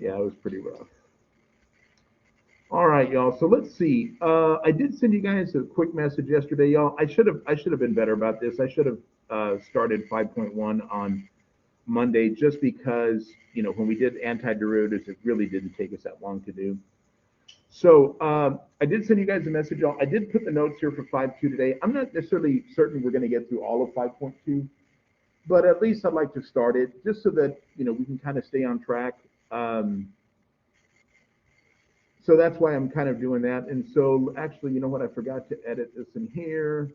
Yeah, it was pretty rough. All right, y'all. So let's see. I did send you guys a quick message yesterday, y'all. I should have been better about this. I should have started 5.1 on Monday just because when we did anti-derivatives, it really didn't take us that long to do. So I did send you guys a message. I did put the notes here for 5.2 today. I'm not necessarily certain we're going to get through all of 5.2, but at least I'd like to start it just so that we can kind of stay on track. So that's why I'm kind of doing that. And so actually, you know what? I forgot to edit this in here.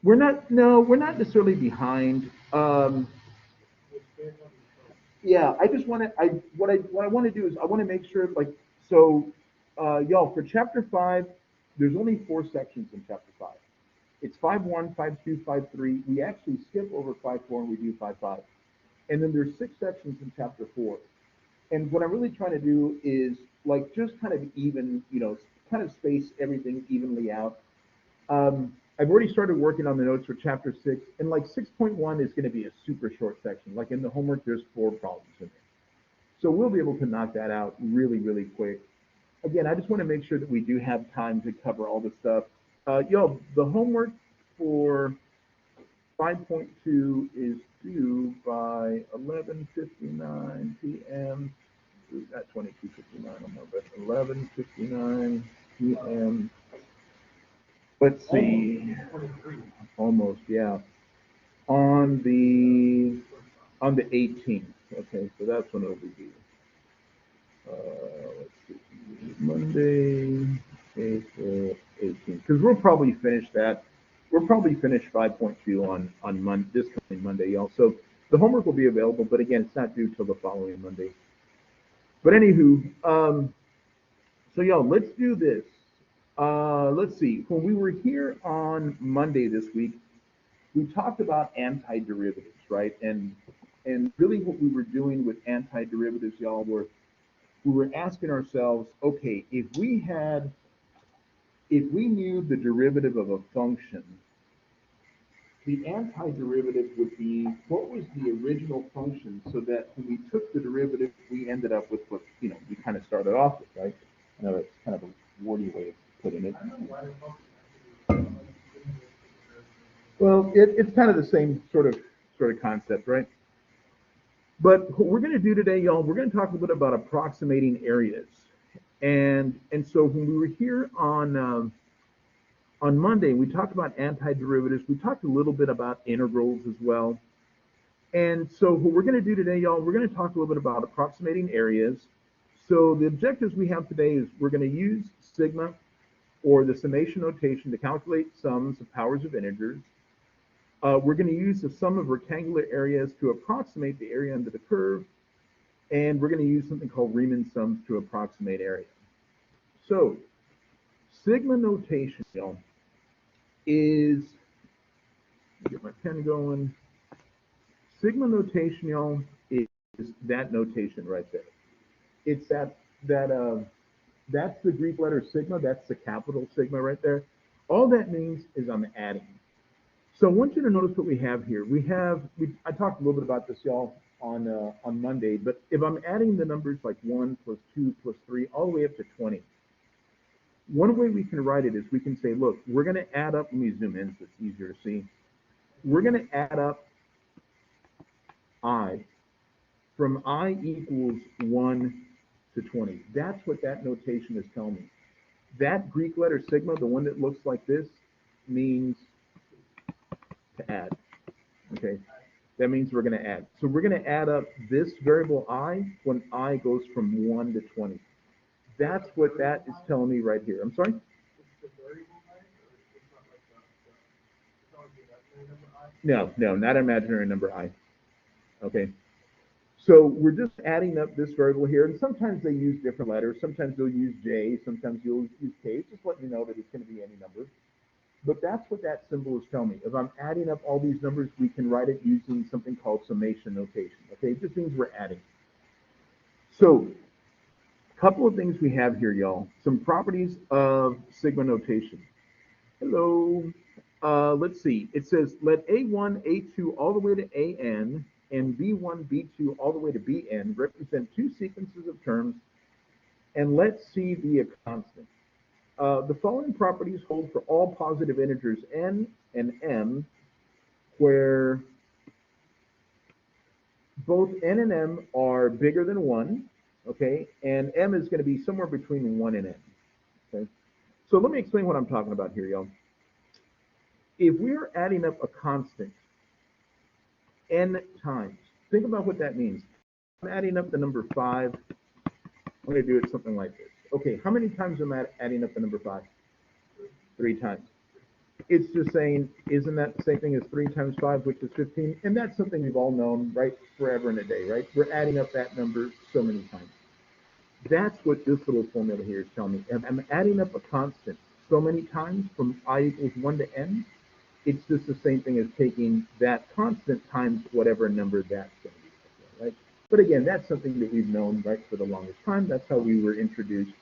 We're not. No, we're not necessarily behind. Yeah, I just want to. What I want to do is I want to make sure so, y'all, for chapter 5, there's only 4 sections in chapter 5. It's 5.1, 5.2, 5.3. We actually skip over 5.4 and we do 5.5. And then there's 6 sections in chapter 4. And what I'm really trying to do is just kind of even, kind of space everything evenly out. I've already started working on the notes for chapter 6, and 6.1 is going to be a super short section. Like in the homework, there's 4 problems in there. So we'll be able to knock that out really, really quick. Again, I just want to make sure that we do have time to cover all the stuff. Yo, the homework for 5.2 is due by 11:59 p.m. At 22:59 on my but 11:59 p.m. Let's see, almost, yeah, on the 18th. Okay, so that's when it'll be due. Let's see, Monday, April 18th, because we'll probably finish that. We'll probably finish 5.2 on this coming Monday, y'all. So the homework will be available, but again, it's not due till the following Monday. But anywho, so y'all, let's do this. Let's see. When we were here on Monday this week, we talked about anti-derivatives, right? And really, what we were doing with anti-derivatives, y'all, were we were asking ourselves, okay, if we knew the derivative of a function, the antiderivative would be what was the original function, so that when we took the derivative, we ended up with what we kind of started off with, right? I know it's kind of a wordy way of putting it. Well, it's kind of the same sort of concept, right? But what we're going to do today, y'all, we're going to talk a little bit about approximating areas, and so when we were here on Monday, we talked about antiderivatives. We talked a little bit about integrals as well. And so what we're going to do today, y'all, we're going to talk a little bit about approximating areas. So the objectives we have today is we're going to use sigma or the summation notation to calculate sums of powers of integers. We're going to use the sum of rectangular areas to approximate the area under the curve. And we're going to use something called Riemann sums to approximate area. So sigma notation, y'all, is, get my pen going. Sigma notation, y'all, is that notation right there. It's that's the Greek letter sigma. That's the capital sigma right there. All that means is I'm adding. So I want you to notice what we have here. I talked a little bit about this, y'all, on Monday. But if I'm adding the numbers like 1 plus 2 plus 3 all the way up to 20, one way we can write it is we can say, look, we're going to add up. Let me zoom in so it's easier to see. We're going to add up I from I equals 1 to 20. That's what that notation is telling me. That Greek letter sigma, the one that looks like this, means to add. Okay, that means we're going to add. So we're going to add up this variable I when I goes from 1 to 20. That's what that is telling me right here. I'm sorry? No, not imaginary number I. Okay. So we're just adding up this variable here, and sometimes they use different letters. Sometimes they'll use J, sometimes you'll use K. It's just letting you know that it's going to be any number. But that's what that symbol is telling me. If I'm adding up all these numbers, we can write it using something called summation notation. Okay, it just means we're adding. So a couple of things we have here, y'all. Some properties of sigma notation. Hello. Let's see. It says let A1, A2, all the way to AN and B1, B2, all the way to Bn represent two sequences of terms, and let C be a constant. The following properties hold for all positive integers n and m, where both n and m are bigger than 1, okay, and m is going to be somewhere between 1 and n. Okay, so let me explain what I'm talking about here, y'all. If we're adding up a constant n times, think about what that means. I'm adding up the number 5. I'm going to do it something like this. Okay, how many times am I adding up the number 5? 3 times. It's just saying, isn't that the same thing as 3 times 5, which is 15? And that's something we've all known, right, forever and a day, right? We're adding up that number so many times. That's what this little formula here is telling me. If I'm adding up a constant so many times from I equals 1 to n, it's just the same thing as taking that constant times whatever number that's going to be, right? But again, that's something that we've known, right, for the longest time. That's how we were introduced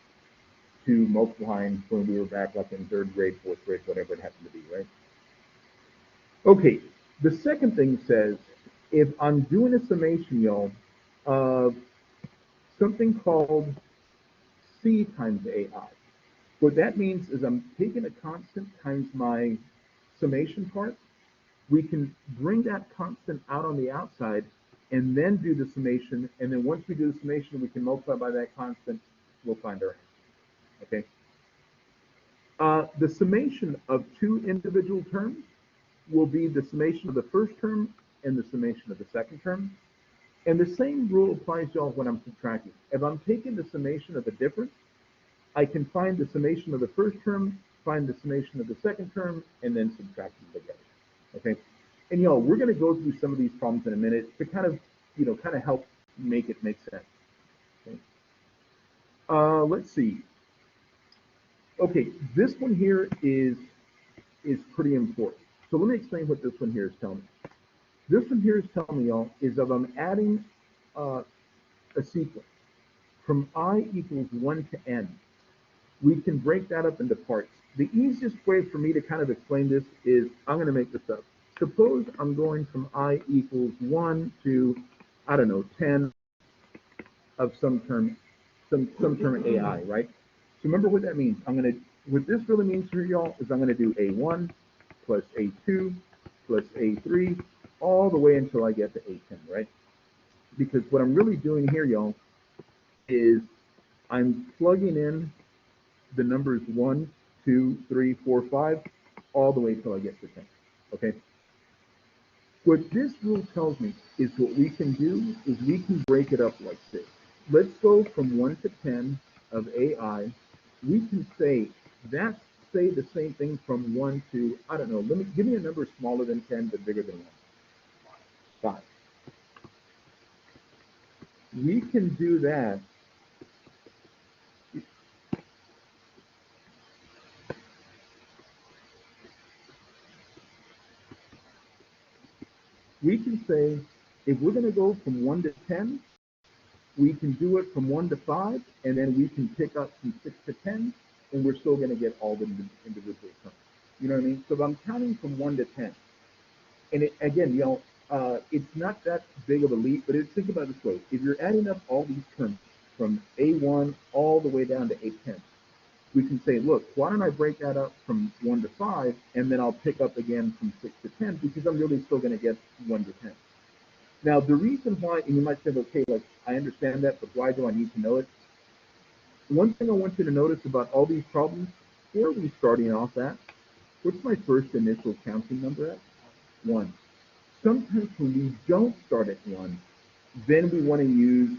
to multiplying when we were back like in 3rd grade, 4th grade, whatever it happened to be, right? Okay, the second thing says, if I'm doing a summation, y'all, of something called C times AI, what that means is I'm taking a constant times my summation part. We can bring that constant out on the outside and then do the summation. And then once we do the summation, we can multiply by that constant. We'll find our answer. Okay. The summation of two individual terms will be the summation of the first term and the summation of the second term. And the same rule applies, y'all, when I'm subtracting. If I'm taking the summation of the difference, I can find the summation of the first term, find the summation of the second term, and then subtract them together. Okay, and y'all, we're going to go through some of these problems in a minute to kind of, kind of help make it make sense. Okay. Let's see. Okay, this one here is pretty important. So let me explain what this one here is telling me. This one here is telling me, y'all, is if I'm adding a sequence from I equals 1 to n, we can break that up into parts. The easiest way for me to kind of explain this is, I'm going to make this up. Suppose I'm going from I equals 1 to, I don't know, 10 of some term AI, right? So remember what that means. What this really means for y'all is I'm going to do A1 plus A2 plus A3 all the way until I get to A10, right? Because what I'm really doing here, y'all, is I'm plugging in the numbers 1, 2, 3, 4, 5, all the way till I get to 10, okay? What this rule tells me is what we can do is we can break it up like this. Let's go from 1 to 10 of AI. We can say that's, say, the same thing from 1 to, I don't know, give me a number smaller than 10 but bigger than 1. 5. We can do that we can say, if we're going to go from 1 to 10, we can do it from 1 to 5, and then we can pick up from 6 to 10, and we're still going to get all the individual terms. You know what I mean? So if I'm counting from 1 to 10, and again, it's not that big of a leap, but think about it this way. If you're adding up all these terms from A1 all the way down to A10, we can say, look, why don't I break that up from 1 to 5, and then I'll pick up again from 6 to 10, because I'm really still going to get 1 to 10. Now, the reason why, and you might say, okay, like, I understand that, but why do I need to know it? One thing I want you to notice about all these problems, where are we starting off at? What's my first initial counting number at? 1. Sometimes when we don't start at 1, then we want to use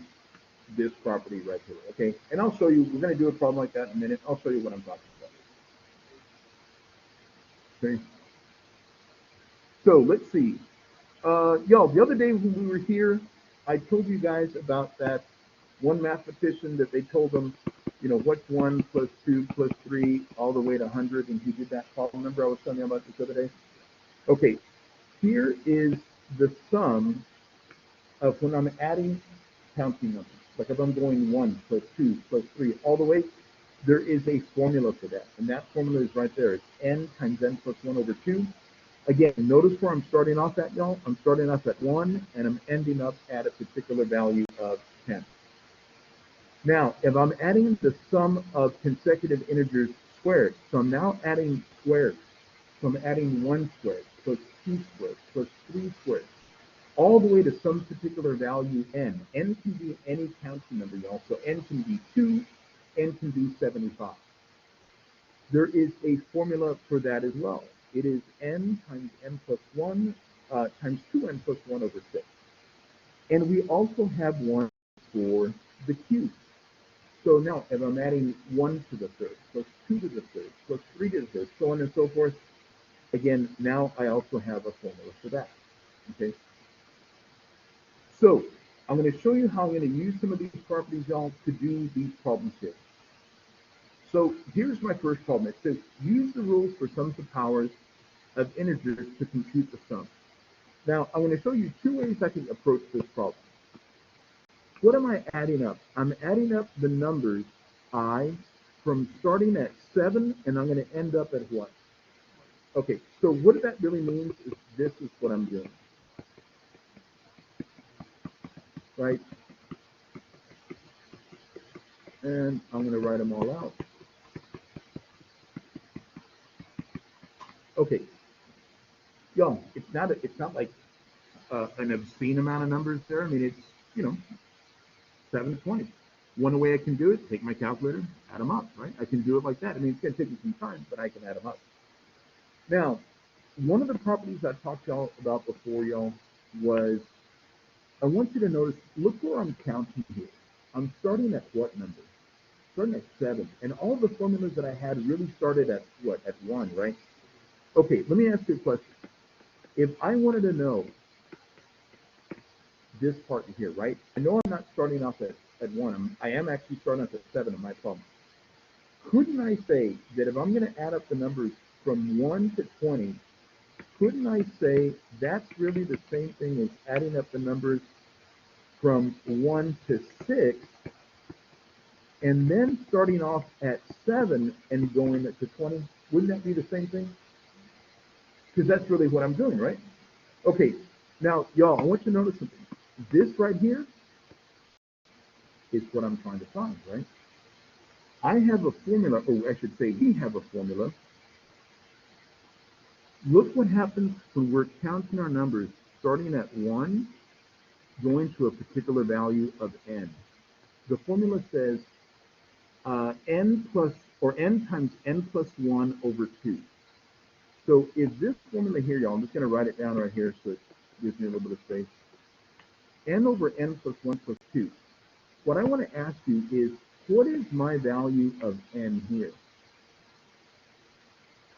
this property right here, okay? And I'll show you, we're going to do a problem like that in a minute. I'll show you what I'm talking about. Okay? So let's see. Y'all, the other day when we were here, I told you guys about that one mathematician that they told them, what's 1 plus 2 plus 3 all the way to 100, and he did that problem. Remember I was telling you about this other day? Okay, here is the sum of when I'm adding counting numbers. Like if I'm going 1 plus 2 plus 3 all the way, there is a formula for that. And that formula is right there. It's n times n plus 1 over 2. Again, notice where I'm starting off at, y'all. I'm starting off at 1, and I'm ending up at a particular value of 10. Now, if I'm adding the sum of consecutive integers squared, so I'm now adding squares. So I'm adding 1 squared plus 2 squared plus 3 squared, all the way to some particular value n. N can be any counting number, y'all. So n can be 2, n can be 75. There is a formula for that as well. It is n times n plus 1 times 2n plus 1 over 6. And we also have one for the cube. So now, if I'm adding 1 to the third, plus 2 to the third, plus 3 to the third, so on and so forth, again, now I also have a formula for that, okay? So, I'm going to show you how I'm going to use some of these properties, y'all, to do these problems here. So, here's my first problem. It says, use the rules for sums of powers of integers to compute the sum. Now, I'm going to show you 2 ways I can approach this problem. What am I adding up? I'm adding up the numbers I from starting at 7, and I'm going to end up at what? Okay, so what that really means is this is what I'm doing, right? And I'm going to write them all out. Okay, y'all, it's not like an obscene amount of numbers there. I mean, it's 7 to 20. One way I can do it, take my calculator, add them up, right? I can do it like that. I mean, it's going to take me some time, but I can add them up. Now, one of the properties I talked to y'all about before, y'all, was I want you to notice, look where I'm counting here. I'm starting at what number? Starting at 7. And all the formulas that I had really started at what? At 1, right? Okay, let me ask you a question. If I wanted to know this part here, right? I know I'm not starting off at 1. I am actually starting off at 7 in my problem. Couldn't I say that if I'm going to add up the numbers from 1 to 20, couldn't I say that's really the same thing as adding up the numbers from 1 to 6, and then starting off at 7 and going to 20? Wouldn't that be the same thing? Because that's really what I'm doing, right? Okay, now, y'all, I want you to notice something. This right here is what I'm trying to find, right? I have a formula, or I should say we have a formula. Look what happens when we're counting our numbers, starting at 1, going to a particular value of n. The formula says n times n plus 1 over 2. So if this formula here, y'all, I'm just going to write it down right here so it gives me a little bit of space. N over n plus 1 plus 2. What I want to ask you is, what is my value of n here?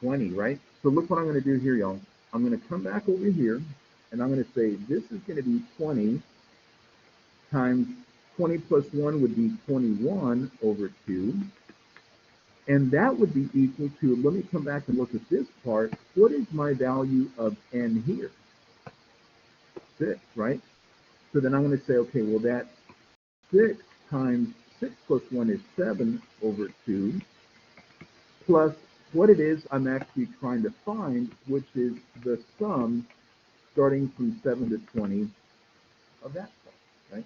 20, right? So look what I'm going to do here, y'all. I'm going to come back over here, and I'm going to say this is going to be 20 times 20 plus 1 would be 21 over 2. And that would be equal to, let me come back and look at this part. What is my value of n here? 6, right? So then I'm going to say, okay, well, that's 6 times 6 plus 1 is 7 over 2, plus what it is I'm actually trying to find, which is the sum starting from 7 to 20 of that part, right?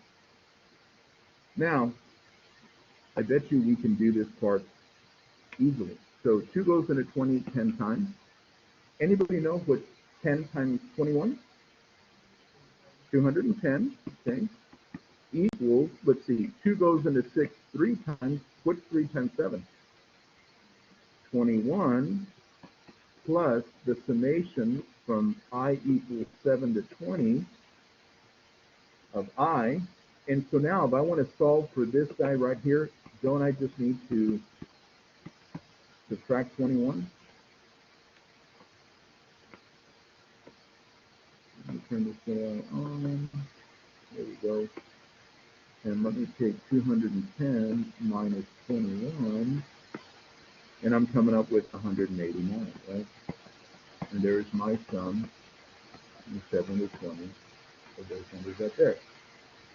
Now, I bet you we can do this part easily. So 2 goes into 20 10 times. Anybody know what 10 times 21? 210, okay? Equals, let's see, 2 goes into 6 3 times. What's 3 times 7? 21 plus the summation from I equals 7 to 20 of I. And so now if I want to solve for this guy right here, don't I just need to subtract 21? Let me turn this guy on. There we go. And let me take 210 minus 21, and I'm coming up with 189, right? And there's my sum, 7 to 20 of those numbers right there.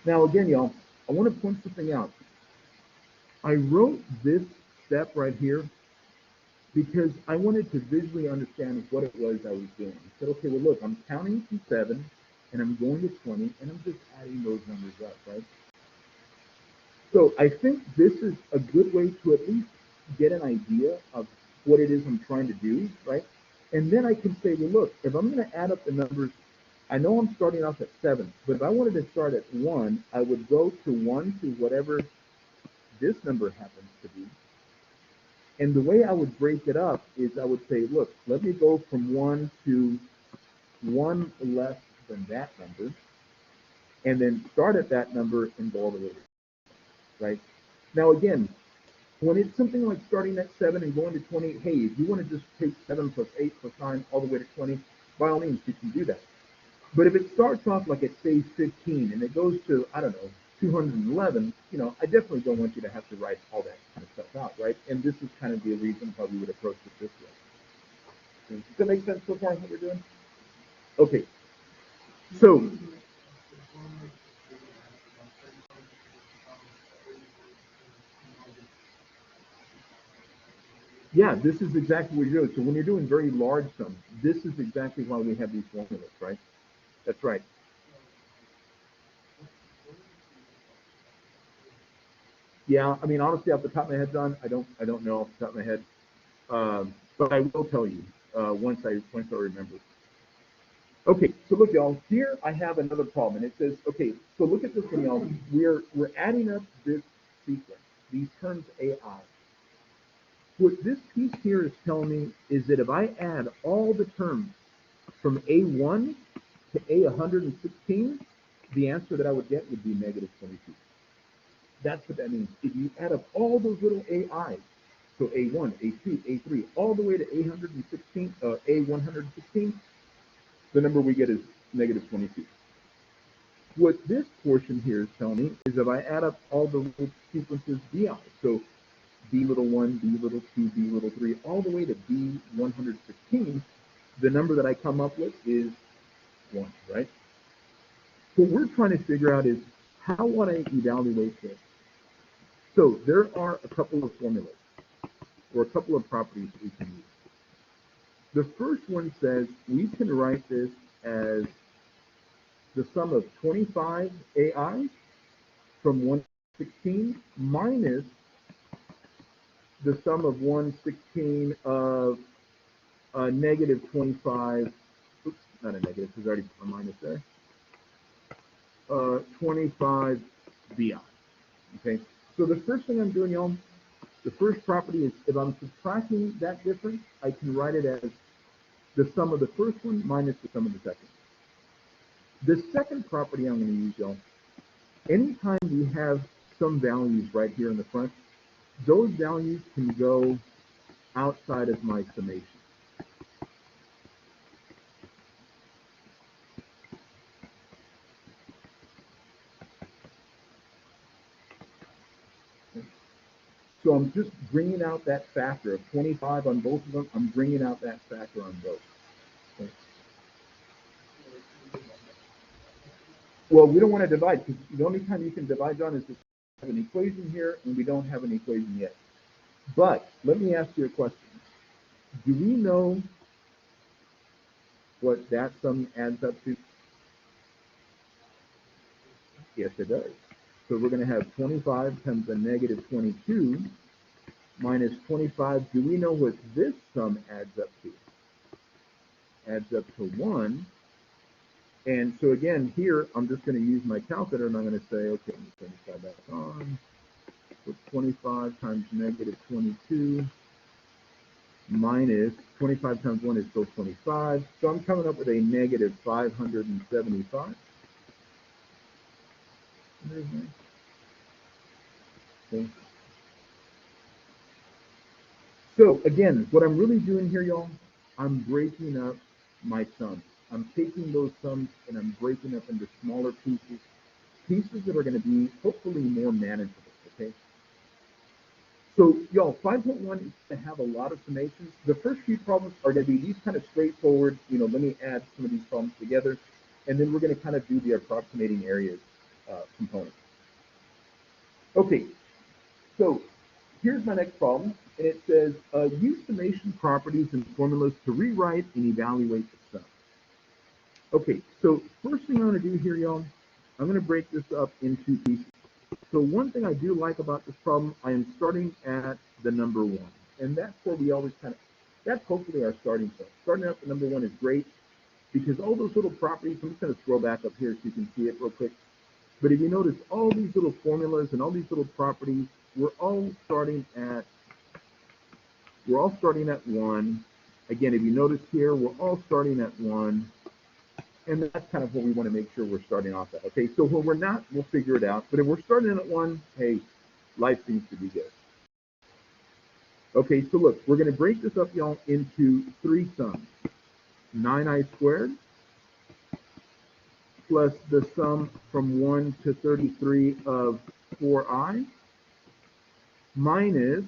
Now again, y'all, I want to point something out. I wrote this step right here because I wanted to visually understand what it was I was doing. I said, okay, well, look, I'm counting from 7, and I'm going to 20, and I'm just adding those numbers up, right? So I think this is a good way to at least get an idea of what it is I'm trying to do, right? And then I can say, well, look, if I'm going to add up the numbers, I know I'm starting off at 7, but if I wanted to start at 1, I would go to 1 to whatever this number happens to be. And the way I would break it up is I would say, look, let me go from 1 to 1 less than that number, and then start at that number and go all the way, right? Now, again, when it's something like starting at 7 and going to 20, hey, if you want to just take 7 plus 8 plus 9 all the way to 20, by all means, you can do that. But if it starts off like it says 15 and it goes to, I don't know, 211, I definitely don't want you to have to write all that kind of stuff out, right? And this is kind of the reason why we would approach it this way. Does that make sense so far, what we're doing? Okay. So, yeah, this is exactly what you're doing. So when you're doing very large sums, this is exactly why we have these formulas, right? That's right. Yeah, I mean, honestly, off the top of my head, John, I don't know off the top of my head, but I will tell you once I remember. Okay, so look, y'all. Here I have another problem, and it says, okay, so look at this one, y'all. We're adding up this sequence, these terms AI. What this piece here is telling me is that if I add all the terms from A1 to A116, the answer that I would get would be negative 22. That's what that means. If you add up all those little AIs, so A1, A2, A3, all the way to A116, the number we get is negative 22. What this portion here is telling me is if I add up all the little sequences BI, so B little 1, B little 2, B little 3, all the way to B116, the number that I come up with is 1, right? What we're trying to figure out is how would I evaluate this? So there are a couple of formulas or a couple of properties that we can use. The first one says we can write this as the sum of 25 AI from 116 minus the sum of 116 of negative 25, oops, not a negative, there's already a minus there, 25 BI, okay? So the first thing I'm doing, y'all, the first property is if I'm subtracting that difference, I can write it as the sum of the first one minus the sum of the second. The second property I'm going to use, y'all, anytime we have some values right here in the front, those values can go outside of my summation. So I'm just bringing out that factor of 25 on both of them. I'm bringing out that factor on both. Okay. Well, we don't want to divide because the only time you can divide, John, is if we have an equation here and we don't have an equation yet. But let me ask you a question. Do we know what that sum adds up to? Yes, it does. So we're going to have 25 times a negative 22 minus 25. Do we know what this sum adds up to? Adds up to 1. And so again, here, I'm just going to use my calculator, and I'm going to say, okay, I'm going to slide that on. Put 25 times negative 22 minus 25 times 1 is still 25. So I'm coming up with a negative 575. Okay. So again, what I'm really doing here, y'all, I'm breaking up my sums. I'm taking those sums and I'm breaking up into smaller pieces, pieces that are going to be hopefully more manageable, okay? So y'all, 5.1 is going to have a lot of summations. The first few problems are going to be these kind of straightforward, let me add some of these problems together, and then we're going to kind of do the approximating areas component. Okay, so Here's my next problem, and it says, use summation properties and formulas to rewrite and evaluate the sum. Okay, so first thing I'm going to do here, y'all, I'm going to break this up into pieces. So one thing I do like about this problem, I am starting at the number 1. And that's where we always that's hopefully our starting point. Starting at the number 1 is great because all those little properties, I'm just going to scroll back up here so you can see it real quick. But if you notice, all these little formulas and all these little properties, we're all starting at 1. Again, if you notice here, we're all starting at 1. And that's kind of what we want to make sure we're starting off at. Okay, so when we're not, we'll figure it out. But if we're starting at 1, hey, life seems to be good. Okay, so look, we're going to break this up, y'all, into 3 sums. 9i squared plus the sum from 1 to 33 of 4i minus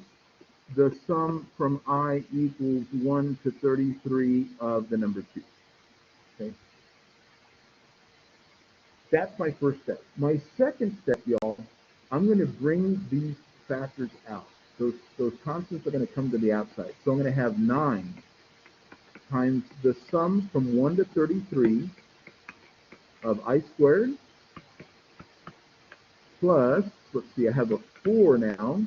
the sum from I equals 1 to 33 of the number 2. Okay. That's my first step. My second step, y'all, I'm going to bring these factors out. Those constants are going to come to the outside. So I'm going to have 9 times the sum from 1 to 33 of I squared plus, let's see, I have a 4 now,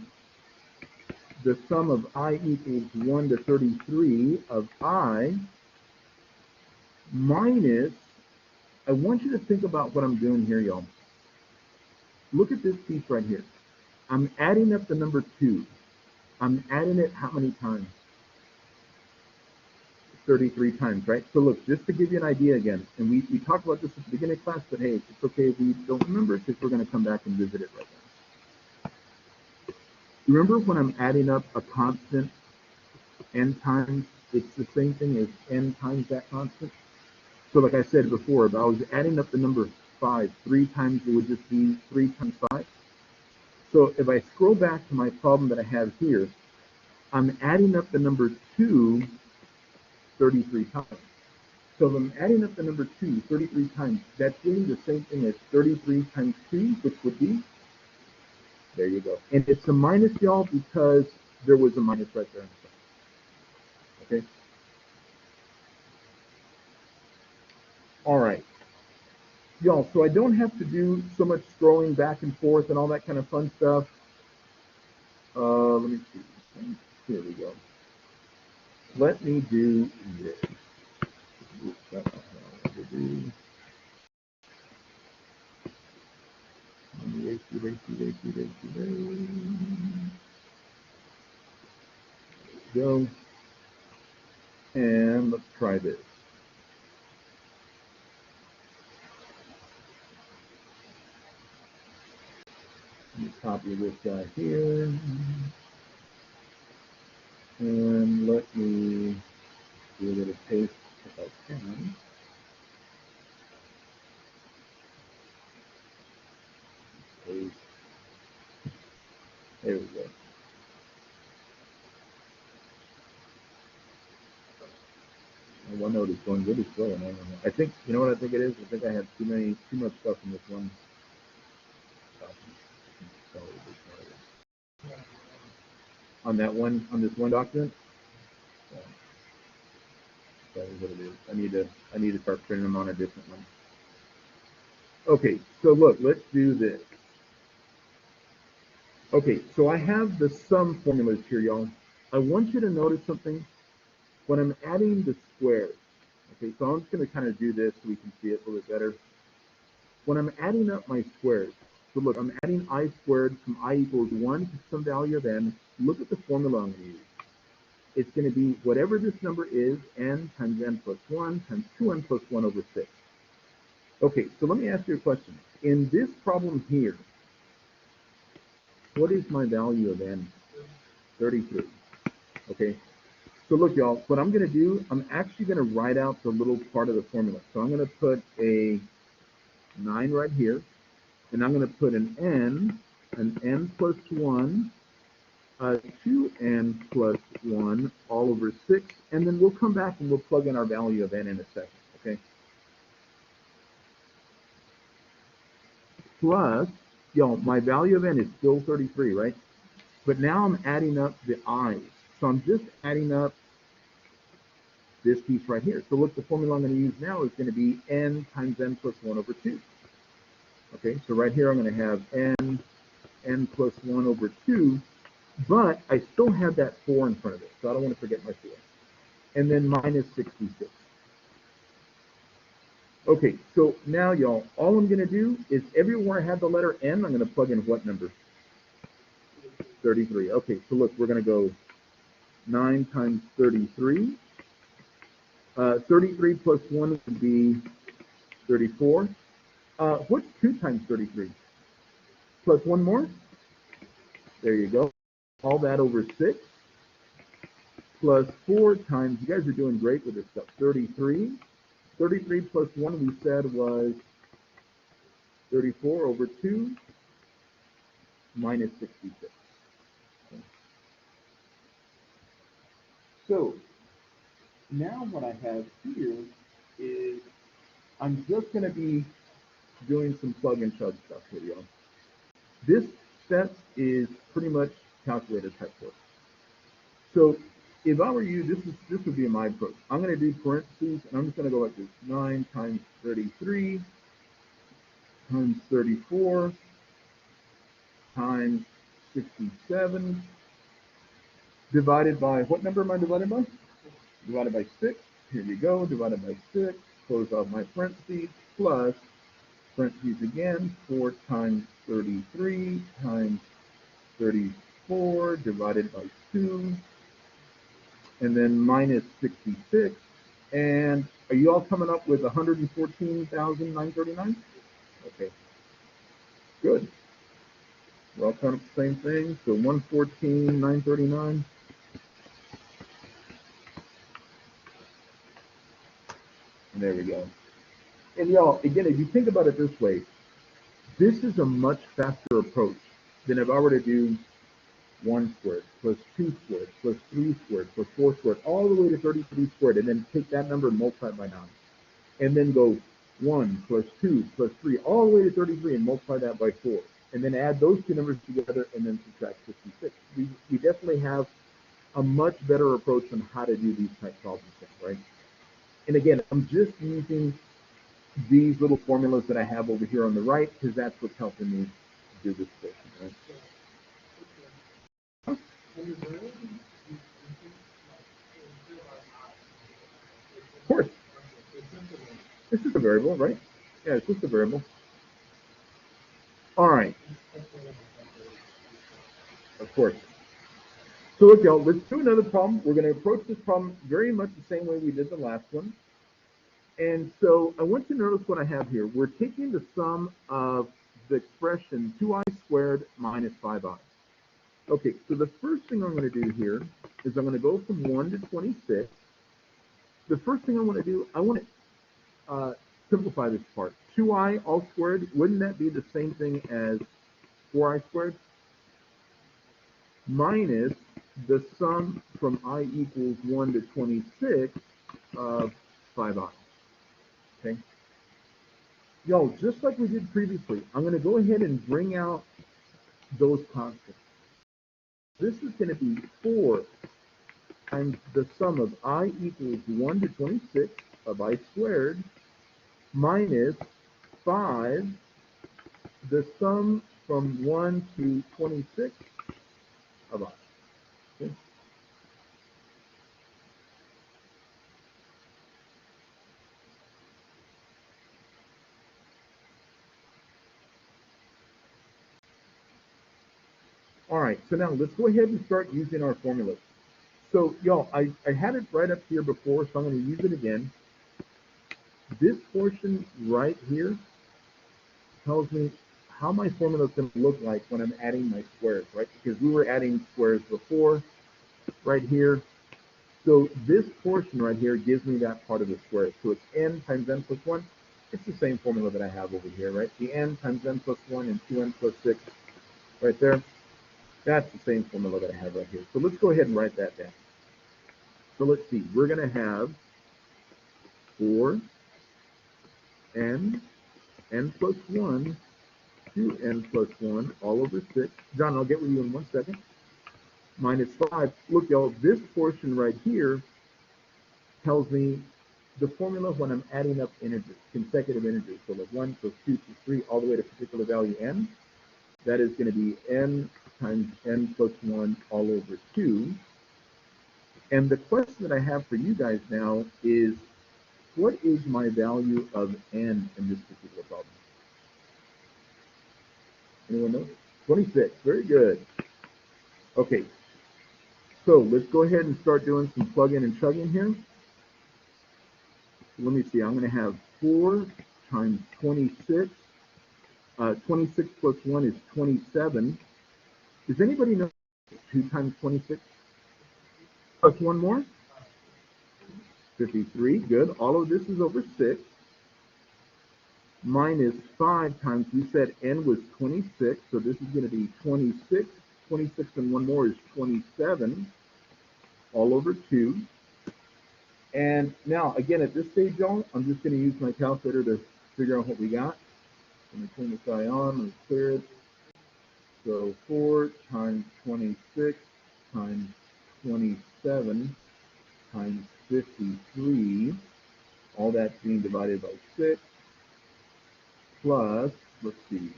the sum of I equals 1 to 33 of I minus, I want you to think about what I'm doing here, y'all. Look at this piece right here. I'm adding up the number 2. I'm adding it how many times? 33 times, right? So look, just to give you an idea again, and we talked about this at the beginning of class, but hey, it's okay if we don't remember it because we're going to come back and visit it right now. Remember when I'm adding up a constant n times, it's the same thing as n times that constant? So like I said before, if I was adding up the number 5 3 times, it would just be 3 times 5. So if I scroll back to my problem that I have here, I'm adding up the number 2 33 times. So if I'm adding up the number 2 33 times, that's doing the same thing as 33 times 2, which would be, there you go. And it's a minus, y'all, because there was a minus right there. Okay? All right. Y'all, so I don't have to do so much scrolling back and forth and all that kind of fun stuff. Let me see. Here we go. Let me do this. Oops, that's not what I want to do. Go. And let's try this. Let me copy this guy here. And let me do a little paste if I can. Paste. There we go. OneNote is going really slow, and I don't know. I think, you know what I think it is? I think I have too much stuff in this one. On this one document. That is what it is. I need to start printing them on a different one. Okay, so look, let's do this. Okay, so I have the sum formulas here, y'all. I want you to notice something. When I'm adding the squares, okay, so I'm just going to kind of do this so we can see it a little bit better. When I'm adding up my squares, so look, I'm adding I squared from I equals 1 to some value of n. Look at the formula I'm going to use. It's going to be whatever this number is, n times n plus 1 times 2n plus 1 over 6. Okay, so let me ask you a question. In this problem here, what is my value of n? 33. Okay, so look, y'all, what I'm going to do, I'm actually going to write out the little part of the formula. So I'm going to put a 9 right here, and I'm going to put an n plus 1, 2n plus 1 all over 6, and then we'll come back and we'll plug in our value of n in a second, okay? Plus, y'all, my value of n is still 33, right? But now I'm adding up the i's. So I'm just adding up this piece right here. So look, the formula I'm going to use now is going to be n times n plus 1 over 2. Okay, so right here I'm going to have n plus 1 over 2, but I still have that 4 in front of it, so I don't want to forget my 4. And then minus 66. Okay, so now, y'all, all I'm going to do is everywhere I have the letter n, I'm going to plug in what number? 33. Okay, so look, we're going to go 9 times 33. 33 plus 1 would be 34. What's 2 times 33? Plus 1 more? There you go. All that over 6. Plus 4 times, you guys are doing great with this stuff, 33. 33 plus 1 we said was 34 over 2 minus 66. Okay. So now what I have here is I'm just going to be doing some plug and chug stuff here, y'all. This step is pretty much calculator type work. So if I were you, this would be my approach. I'm going to do parentheses, and I'm just going to go like this: 9 times 33 times 34 times 67 divided by, what number am I divided by? Divided by 6. Here we go, divided by 6. Close off my parentheses, plus parentheses again, 4 times 33 times 34 divided by 2, and then minus 66. And are you all coming up with 114,939? Okay, good. We're all coming up with the same thing. So 114,939. And there we go. And y'all, again, if you think about it this way, this is a much faster approach than if I were to do 1 squared plus 2 squared plus 3 squared plus 4 squared all the way to 33 squared, and then take that number and multiply it by 9, and then go 1 plus 2 plus 3 all the way to 33 and multiply that by 4, and then add those two numbers together and then subtract 56. We definitely have a much better approach on how to do these type problems, right? And again, I'm just using these little formulas that I have over here on the right because that's what's helping me do this portion, right? Of course. It's just a variable, right? Yeah, it's just a variable. All right. Of course. So look, y'all, let's do another problem. We're going to approach this problem very much the same way we did the last one. And so I want you to notice what I have here. We're taking the sum of the expression 2i squared minus 5i. Okay, so the first thing I'm going to do here is I'm going to go from 1 to 26. The first thing I want to do, I want to simplify this part. 2i all squared, wouldn't that be the same thing as 4i squared? Minus the sum from I equals 1 to 26 of 5i. Okay? Yo, just like we did previously, I'm going to go ahead and bring out those constants. This is going to be 4 times the sum of I equals 1 to 26 of I squared minus 5, the sum from 1 to 26 of I. Okay? All right, so now let's go ahead and start using our formulas. So, y'all, I had it right up here before, so I'm going to use it again. This portion right here tells me how my formula is going to look like when I'm adding my squares, right? Because we were adding squares before, right here. So this portion right here gives me that part of the square. So it's n times n plus 1. It's the same formula that I have over here, right? The n times n plus 1 and 2n plus 6 right there. That's the same formula that I have right here. So let's go ahead and write that down. So let's see. We're going to have 4n, n plus 1, 2n plus 1, all over 6. John, I'll get with you in 1 second. minus 5. Look, y'all, this portion right here tells me the formula when I'm adding up integers, consecutive integers. So like 1 plus 2 plus 3 all the way to a particular value n. That is going to be n times n plus 1 all over 2. And the question that I have for you guys now is, what is my value of n in this particular problem? Anyone know? 26. Very good. Okay. So let's go ahead and start doing some plug-in and chug-in here. Let me see. I'm going to have 4 times 26. 26 plus 1 is 27. Does anybody know 2 times 26? Plus 1 more? 53. Good. All of this is over 6. Minus 5 times, we said n was 26, so this is going to be 26. 26 and 1 more is 27, all over 2. And now, again, at this stage, y'all, I'm just going to use my calculator to figure out what we got. Let me turn this guy on, let me clear it. So 4 times 26 times 27 times 53, all that's being divided by 6. Plus, let's see,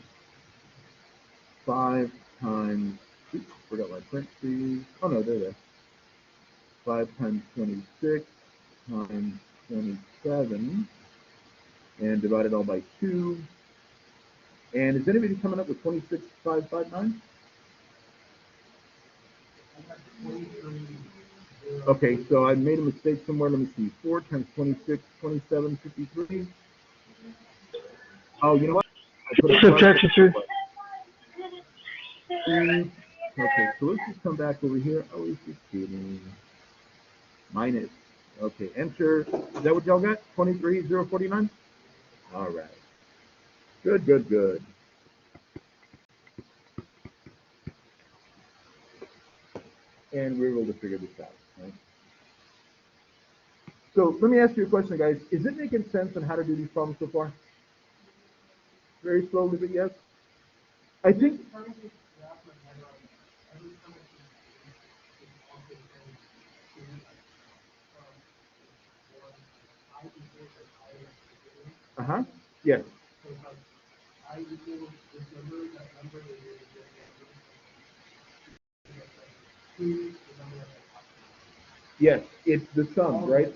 5 times, oops, forgot my parentheses. Oh no, they're there. 5 times 26 times 27, and divide it all by 2. And is anybody coming up with 26,559? Okay, so I made a mistake somewhere. Let me see. 4 times 26, 27, 53. Oh, you know what? I put a Subtraction, sir. Okay, so let's just come back over here. Oh, it's just kidding. Minus. Okay, enter. Is that what y'all got? 23,049? All right. Good, good, good. And we're able to figure this out, right? So let me ask you a question, guys. Is it making sense on how to do these problems so far? Very slowly, but yes. I think. Uh-huh. Yes. Yes, it's the sum, right?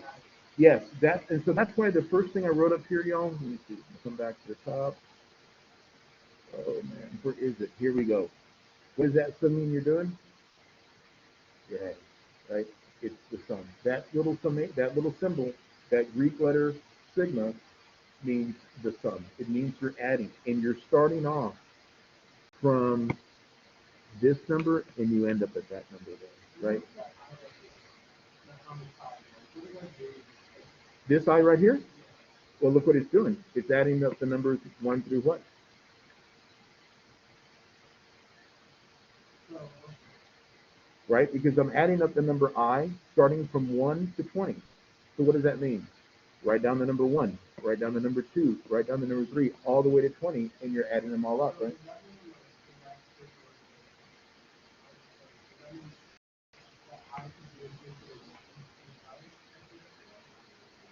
Yes, and so that's why the first thing I wrote up here, y'all. Let me see. Come back to the top. Oh man, where is it? Here we go. What does that sum mean you're doing? Yeah, right. It's the sum. That little symbol, that Greek letter sigma, means the sum. It means you're adding, and you're starting off from this number, and you end up at that number there, right? This I right here? Well, look what it's doing. It's adding up the numbers 1 through what? Right? Because I'm adding up the number I starting from 1 to 20. So what does that mean? Write down the number 1, write down the number 2, write down the number 3, all the way to 20, and you're adding them all up, right?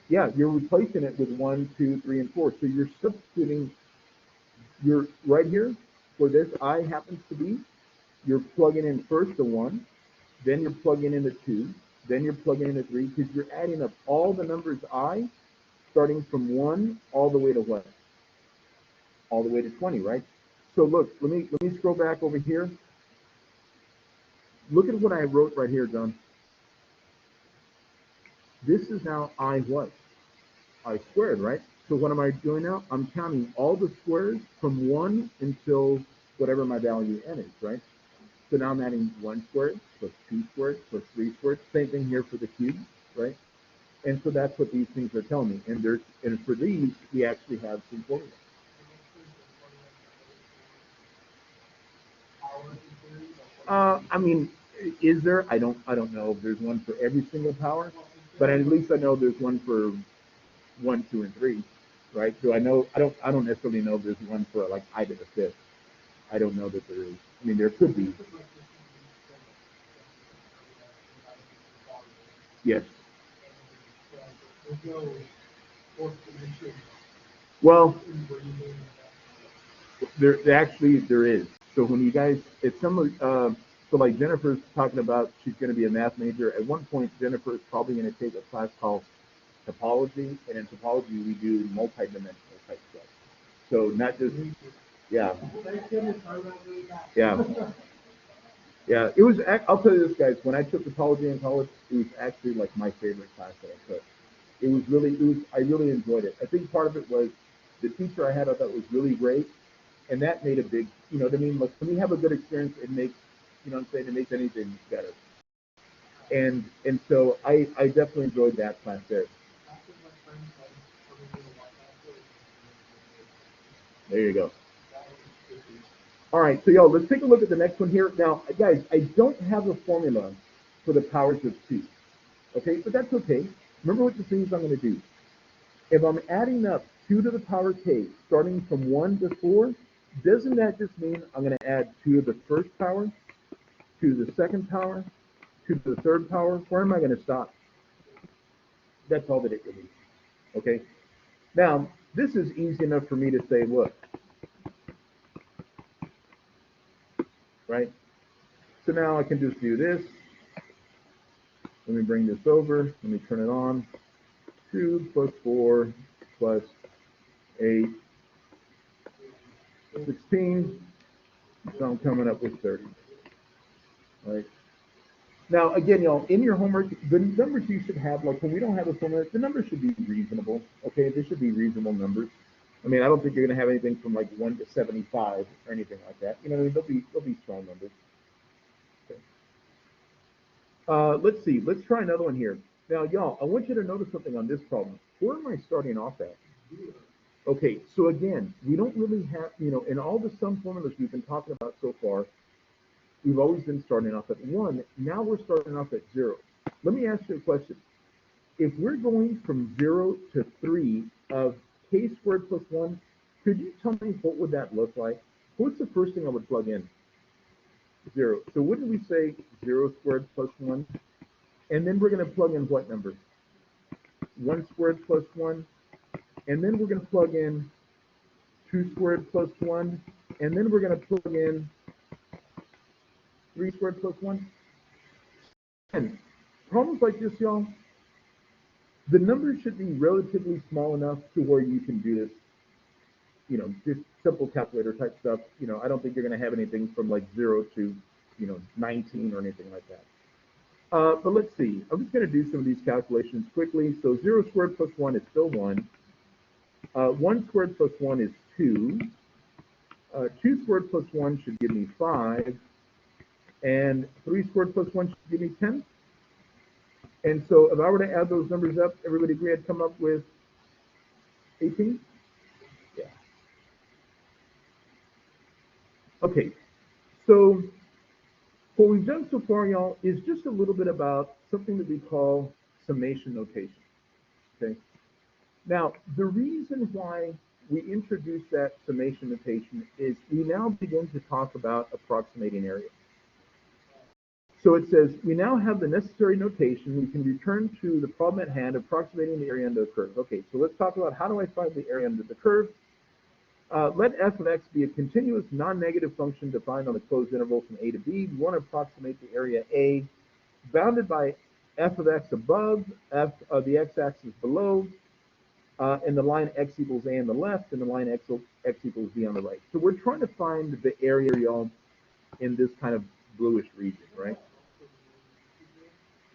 Yeah, you're replacing it with 1, 2, 3, and 4. So you're substituting, you're right here, where this I happens to be, you're plugging in first the 1, then you're plugging in the 2, then you're plugging in the 3, because you're adding up all the numbers I, starting from 1 all the way to what? All the way to 20, right? So look, let me scroll back over here. Look at what I wrote right here, John. This is now I what? I squared, right? So what am I doing now? I'm counting all the squares from 1 until whatever my value n is, right? So now I'm adding 1 squared plus 2 squared plus 3 squared. Same thing here for the cube, right? And so that's what these things are telling me. And for these, we actually have some formulas. I mean, is there? I don't know if there's one for every single power, but at least I know there's one for 1, 2, and 3, right? So I know I don't necessarily know if there's one for like I to the 5th. I don't know that there is. I mean, there could be. Yes. There's no fourth dimension Well, in where you live. there is. So when you guys, it's similar. So like Jennifer's talking about, she's going to be a math major. At one point, Jennifer is probably going to take a class called topology, and in topology we do multi-dimensional type stuff. So not just, yeah, Thank goodness I read that. yeah, yeah. It was. I'll tell you this, guys. When I took topology in college, it was actually like my favorite class that I took. It was really, it was. I really enjoyed it. I think part of it was the teacher I had. I thought was really great, and that made a big. You know what I mean? Like when you have a good experience, it makes. You know what I'm saying? It makes anything better. And so I definitely enjoyed that class there. After my friends like coming to the White House, There you go. that was tricky. All right, so y'all, let's take a look at the next one here. Now, guys, I don't have a formula for the powers of two, okay? But that's okay. Remember what the things I'm going to do. If I'm adding up 2 to the power k, starting from 1 to 4, doesn't that just mean I'm going to add 2 to the first power, 2 to the second power, 2 to the third power? Where am I going to stop? That's all that it really is, okay? Now, this is easy enough for me to say, look, right? So now I can just do this. Let me bring this over. Let me turn it on. 2 plus 4 plus 8, 16. So I'm coming up with 30. Right. Now, again, y'all, in your homework, the numbers you should have, like when we don't have a formula, the numbers should be reasonable. Okay, they should be reasonable numbers. I mean, I don't think you're going to have anything from like 1 to 75 or anything like that. You know, they'll be strong numbers. Okay. Let's see. Let's try another one here. Now, y'all, I want you to notice something on this problem. Where am I starting off at? Okay, so again, we don't really have, you know, in all the sum formulas we've been talking about so far, we've always been starting off at 1. Now we're starting off at 0. Let me ask you a question. If we're going from 0 to 3 of k squared plus 1, could you tell me what would that look like? What's the first thing I would plug in? 0. So wouldn't we say 0 squared plus 1? And then we're going to plug in what number? 1 squared plus 1. And then we're going to plug in 2 squared plus 1. And then we're going to plug in 3 squared plus 1. And problems like this, y'all, the numbers should be relatively small enough to where you can do this, you know, just simple calculator type stuff. You know, I don't think you're going to have anything from like 0 to, 19 or anything like that. But let's see. I'm just going to do some of these calculations quickly. So 0 squared plus 1 is still 1. 1 squared plus 1 is 2. 2 squared plus 1 should give me 5. And 3 squared plus 1 should give me 10. And so if I were to add those numbers up, everybody agree I'd come up with 18? Yeah. Okay. So what we've done so far, y'all, is just a little bit about something that we call summation notation. Okay. Now, the reason why we introduced that summation notation is we now begin to talk about approximating areas. So it says, we now have the necessary notation. We can return to the problem at hand, approximating the area under the curve. Okay, so let's talk about how do I find the area under the curve. Let f of x be a continuous non-negative function defined on the closed interval from a to b. We want to approximate the area A, bounded by f of x above, f of the x-axis below, and the line x equals a on the left, and the line x equals b on the right. So we're trying to find the area, y'all, in this kind of bluish region, right?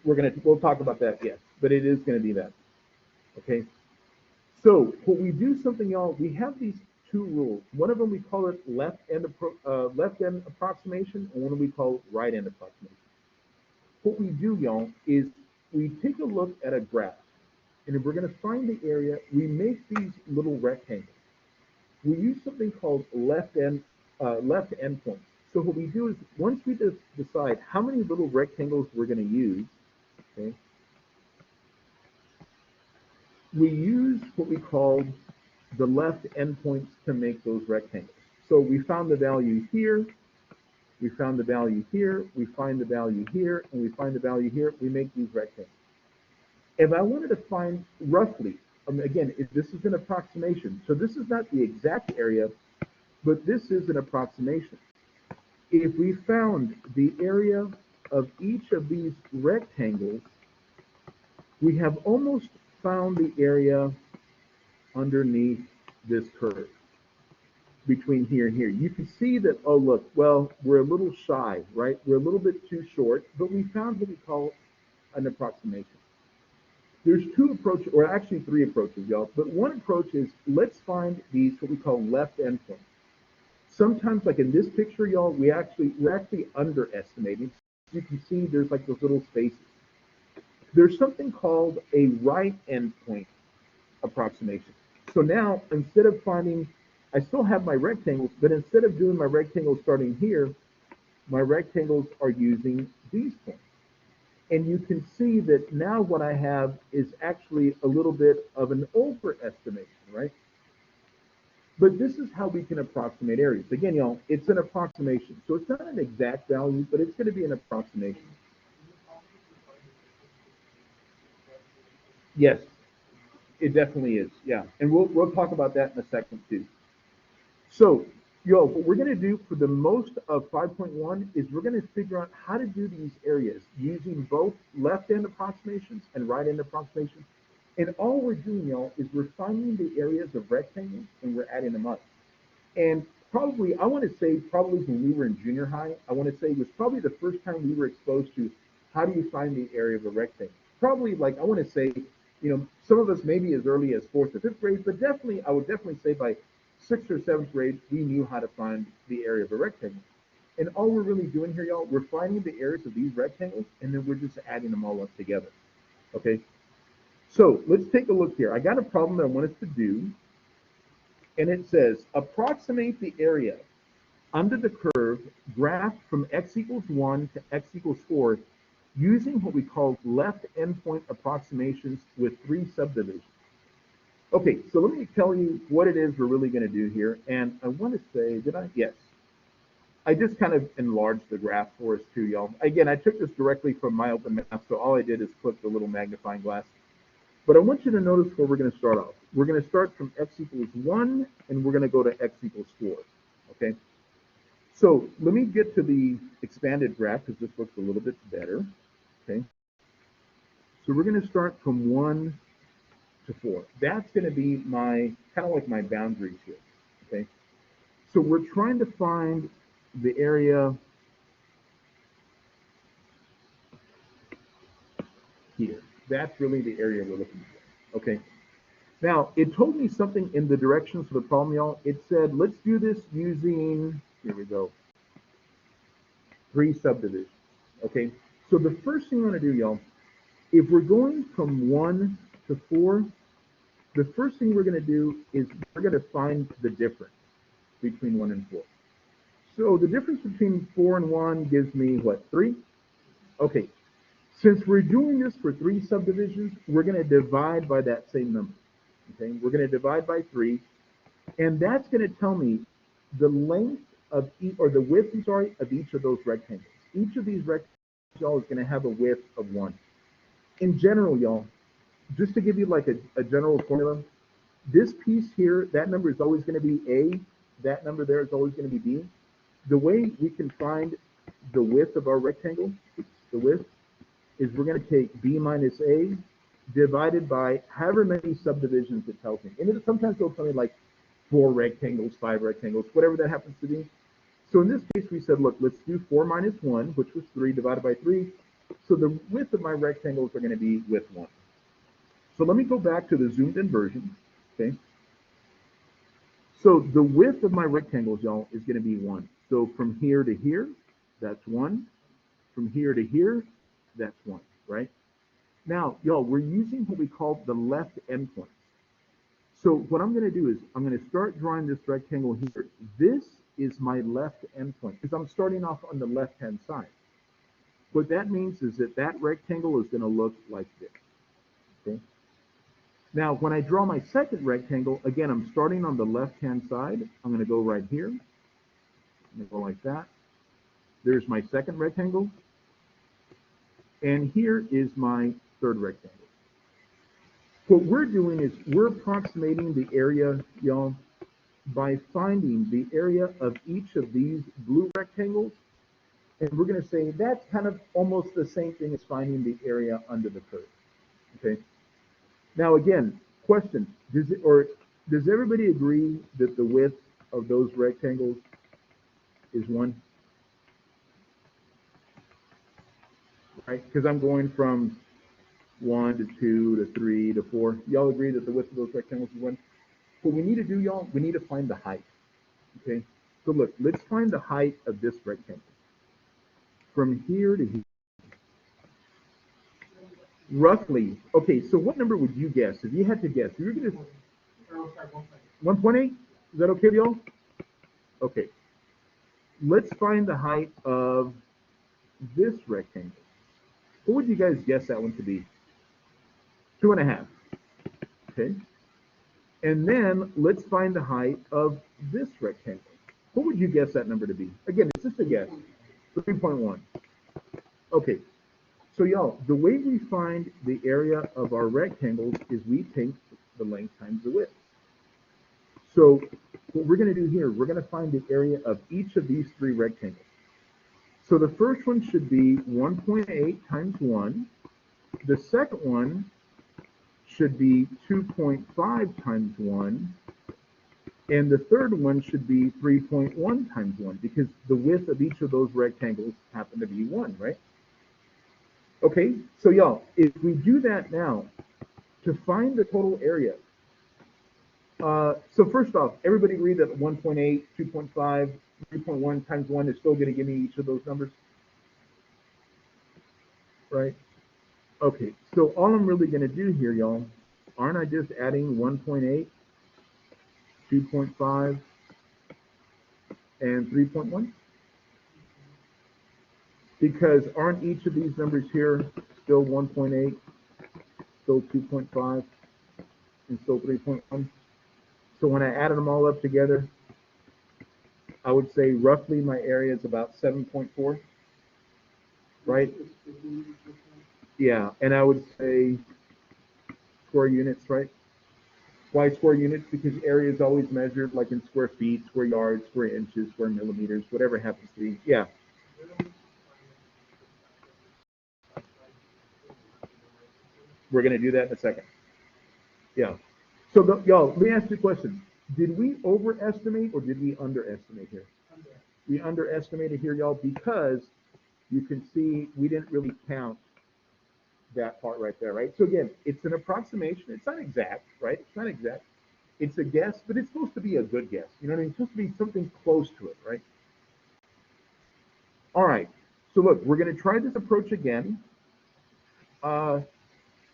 We'll talk about that, yes, but it is going to be that. Okay. So when we do something, y'all, we have these 2 rules. One of them we call it left end approximation, and one we call right end approximation. What we do, y'all, is we take a look at a graph, and if we're going to find the area, we make these little rectangles. We use something called left endpoints. So what we do is once we decide how many little rectangles we're going to use, okay, we use what we call the left endpoints to make those rectangles. So we found the value here, we found the value here, we find the value here, and we find the value here. We make these rectangles. If I wanted to find roughly, again, if this is an approximation, so this is not the exact area, but this is an approximation. If we found the area of each of these rectangles, we have almost found the area underneath this curve between here and here. You can see that, oh, look, well, we're a little shy, right? We're a little bit too short, but we found what we call an approximation. There's two approaches, or actually three approaches, y'all. But one approach is let's find these what we call left endpoints. Sometimes, like in this picture, y'all, we're actually underestimating. You can see there's like those little spaces. There's something called a right endpoint approximation. So now, instead of finding, I still have my rectangles, but instead of doing my rectangles starting here, my rectangles are using these points. And you can see that now what I have is actually a little bit of an overestimation, right? But this is how we can approximate areas. Again, y'all, it's an approximation. So it's not an exact value, but it's going to be an approximation. Yes, it definitely is. Yeah. And we'll talk about that in a second too. So, yo, what we're going to do for the most of 5.1 is we're going to figure out how to do these areas using both left-hand approximations and right-hand approximations. And all we're doing, y'all, is we're finding the areas of rectangles and we're adding them up. And probably, I want to say probably when we were in junior high, I want to say it was probably the first time we were exposed to how do you find the area of a rectangle. Probably like, I want to say, some of us maybe as early as fourth or fifth grade, but definitely, I would definitely say by sixth or seventh grade, we knew how to find the area of a rectangle. And all we're really doing here, y'all, we're finding the areas of these rectangles, and then we're just adding them all up together, okay? So let's take a look here. I got a problem that I want us to do, and it says, approximate the area under the curve graphed from x equals 1 to x equals 4 using what we call left endpoint approximations with 3 subdivisions. Okay, so let me tell you what it is we're really going to do here. And I want to say, did I? Yes. I just kind of enlarged the graph for us too, y'all. Again, I took this directly from my open math, so all I did is click the little magnifying glass. But I want you to notice where we're going to start off. We're going to start from x equals 1, and we're going to go to x equals 4, okay? So let me get to the expanded graph because this looks a little bit better, okay? So we're going to start from 1 to 4. That's going to be my, kind of like my boundaries here, okay? So we're trying to find the area here. That's really the area we're looking for, okay? Now, it told me something in the directions for the problem, y'all. It said, let's do this using, here we go, 3 subdivisions, okay? So the first thing we're going to do, y'all, if we're going from 1 to 4, the first thing we're going to do is we're going to find the difference between 1 and 4. So the difference between 4 and 1 gives me, what, 3? Okay, since we're doing this for 3 subdivisions, we're going to divide by that same number. Okay, we're going to divide by 3, and that's going to tell me the length of or the width, I'm sorry, of each of those rectangles. Each of these rectangles, y'all, is going to have a width of 1. In general, y'all, just to give you like a general formula, this piece here, that number is always going to be A. That number there is always going to be B. The way we can find the width of our rectangle, the width, is we're going to take B minus A divided by however many subdivisions it tells me. And sometimes it'll tell me like 4 rectangles, 5 rectangles, whatever that happens to be. So in this case, we said, look, let's do 4 minus 1, which was 3 divided by 3. So the width of my rectangles are going to be width 1. So let me go back to the zoomed in version, okay? So the width of my rectangles, y'all, is going to be 1. So from here to here, that's 1. From here to here, that's 1, right? Now, y'all, we're using what we call the left endpoint. So what I'm going to do is I'm going to start drawing this rectangle here. This is my left endpoint because I'm starting off on the left-hand side. What that means is that that rectangle is going to look like this, okay? Now, when I draw my second rectangle, again, I'm starting on the left-hand side. I'm going to go right here. I'm going to go like that. There's my second rectangle. And here is my third rectangle. what we're doing is we're approximating the area, y'all, by finding the area of each of these blue rectangles, and we're going to say that's kind of almost the same thing as finding the area under the curve. Okay. Now again, question: does everybody agree that the width of those rectangles is 1? Right? Because I'm going from 1 to 2 to 3 to 4. Y'all agree that the width of those rectangles is 1? What we need to do, y'all, we need to find the height. Okay. So look, let's find the height of this rectangle from here to here. Roughly. Okay. So what number would you guess if you had to guess? You're gonna 1.8. Is that okay, y'all? Okay. Let's find the height of this rectangle. What would you guys guess that one to be? 2.5. Okay. And then let's find the height of this rectangle. What would you guess that number to be? Again, it's just a guess. 3.1. Okay. So y'all, the way we find the area of our rectangles is we take the length times the width. So what we're going to do here, we're going to find the area of each of these 3 rectangles. So the first one should be 1.8 times 1. The second one should be 2.5 times 1. And the third one should be 3.1 times 1, because the width of each of those rectangles happen to be 1, right? Okay, so y'all, if we do that now, to find the total area, so first off, everybody agree that 1.8, 2.5, 3.1 times 1 is still going to give me each of those numbers? Right? Okay, so all I'm really going to do here, y'all, aren't I just adding 1.8, 2.5, and 3.1? Because aren't each of these numbers here still 1.8, still 2.5, and still 3.1? So when I added them all up together, I would say roughly my area is about 7.4, right? Yeah, and I would say square units, right? Why square units? Because area is always measured like in square feet, square yards, square inches, square millimeters, whatever it happens to be. Yeah. We're going to do that in a second. Yeah. So, y'all, let me ask you a question. Did we overestimate or did we underestimate here? We underestimated here, y'all, because you can see we didn't really count that part right there, right? So again, it's an approximation. It's not exact, right? It's not exact. It's a guess, but it's supposed to be a good guess. You know what I mean? It's supposed to be something close to it, right? All right. So look, we're going to try this approach again.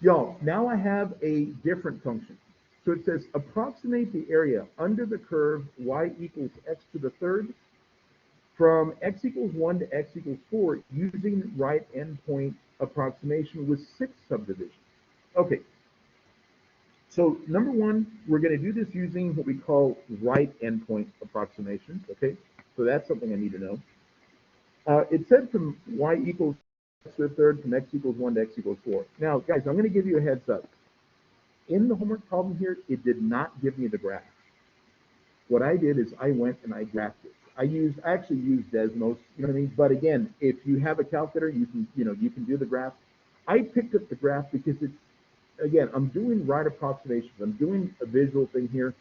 Y'all, now I have a different function. So it says approximate the area under the curve y equals x to the third from x equals 1 to x equals 4 using right endpoint approximation with 6 subdivisions. Okay. So number 1, we're going to do this using what we call right endpoint approximations. Okay. So that's something I need to know. It said from y equals x to the third from x equals 1 to x equals 4. Now, guys, I'm going to give you a heads up. In the homework problem here, it did not give me the graph. What I did is I went and I graphed it. I actually used Desmos, you know what I mean? But again, if you have a calculator, you can do the graph. I picked up the graph because it's, again, I'm doing right approximations. I'm doing a visual thing here.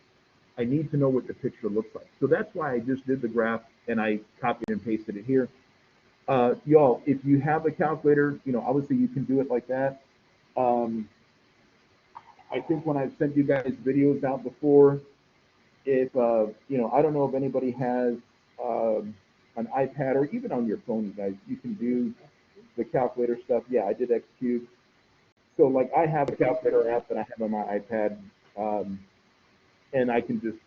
I need to know what the picture looks like. So that's why I just did the graph and I copied and pasted it here. Y'all, if you have a calculator, obviously you can do it like that. I think when I've sent you guys videos out before, if, I don't know if anybody has an iPad or even on your phone, you guys, you can do the calculator stuff. Yeah, I did X cubed. So like I have a calculator app that I have on my iPad, and I can just,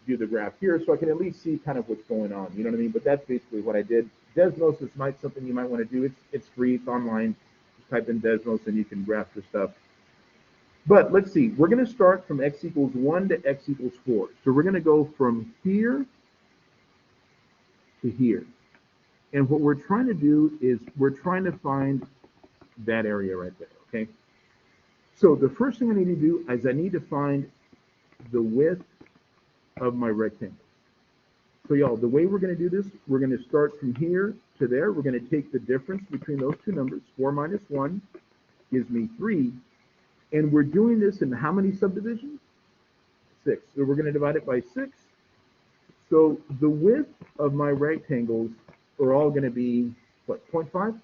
do the graph here so I can at least see kind of what's going on. You know what I mean? But that's basically what I did. Desmos is something you might want to do. It's free. It's online. Just type in Desmos and you can graph your stuff. But let's see. We're going to start from x equals 1 to x equals 4. So we're going to go from here to here. And what we're trying to do is we're trying to find that area right there, okay? So the first thing I need to do is I need to find the width of my rectangle. So y'all, the way we're going to do this, we're going to start from here to there. We're going to take the difference between those two numbers. 4 minus 1 gives me 3. And we're doing this in how many subdivisions? 6. So we're going to divide it by 6. So the width of my rectangles are all going to be, what, 0.5?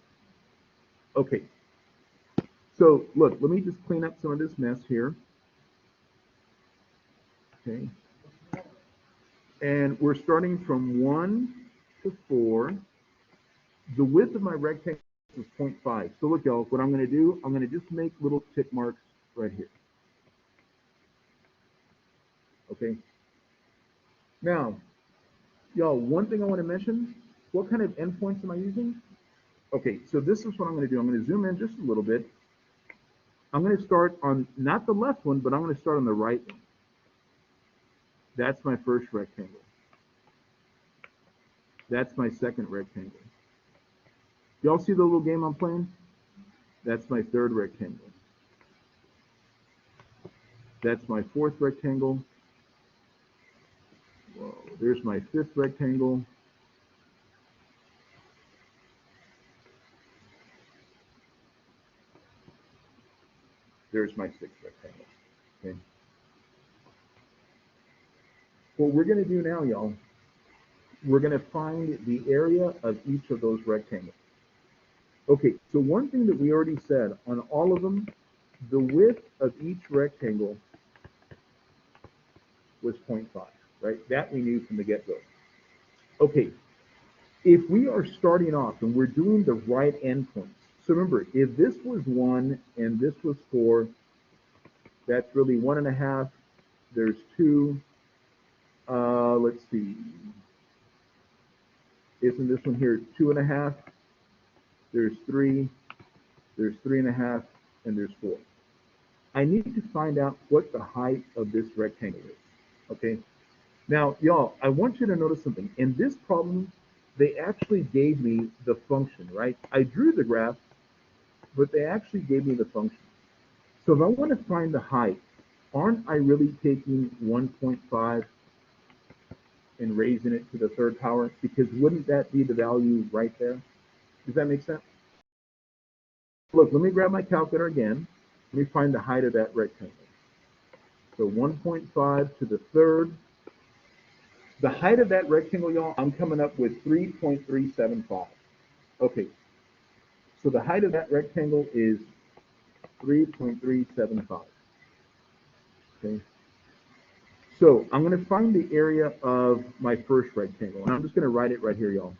Okay. So look, let me just clean up some of this mess here. Okay. And we're starting from 1 to 4. The width of my rectangle is 0.5. So look, y'all, what I'm going to do, I'm going to just make little tick marks right here. Okay. Now, y'all, one thing I want to mention, what kind of endpoints am I using? Okay, so this is what I'm going to do. I'm going to zoom in just a little bit. I'm going to start on, not the left one, but I'm going to start on the right one. That's my first rectangle. That's my second rectangle. Y'all see the little game I'm playing? That's my third rectangle. That's my fourth rectangle. Whoa, there's my fifth rectangle. There's my sixth rectangle. Okay. What we're going to do now, y'all, we're going to find the area of each of those rectangles. Okay, so one thing that we already said, on all of them, the width of each rectangle was 0.5, right? That we knew from the get-go. Okay, if we are starting off and we're doing the right endpoints, so remember, if this was 1 and this was 4, that's really 1.5. There's 2. Let's see. Isn't this one here 2.5? There's 3. There's 3.5, and there's 4. I need to find out what the height of this rectangle is. Okay. Now, y'all, I want you to notice something. In this problem, they actually gave me the function, right? I drew the graph, but they actually gave me the function. So if I want to find the height, aren't I really taking 1.5 and raising it to the third power? Because wouldn't that be the value right there? Does that make sense? Look, let me grab my calculator again. Let me find the height of that rectangle. So 1.5 to the third. The height of that rectangle, y'all, I'm coming up with 3.375. Okay, so the height of that rectangle is 3.375. Okay, so I'm going to find the area of my first rectangle, and I'm just going to write it right here, y'all.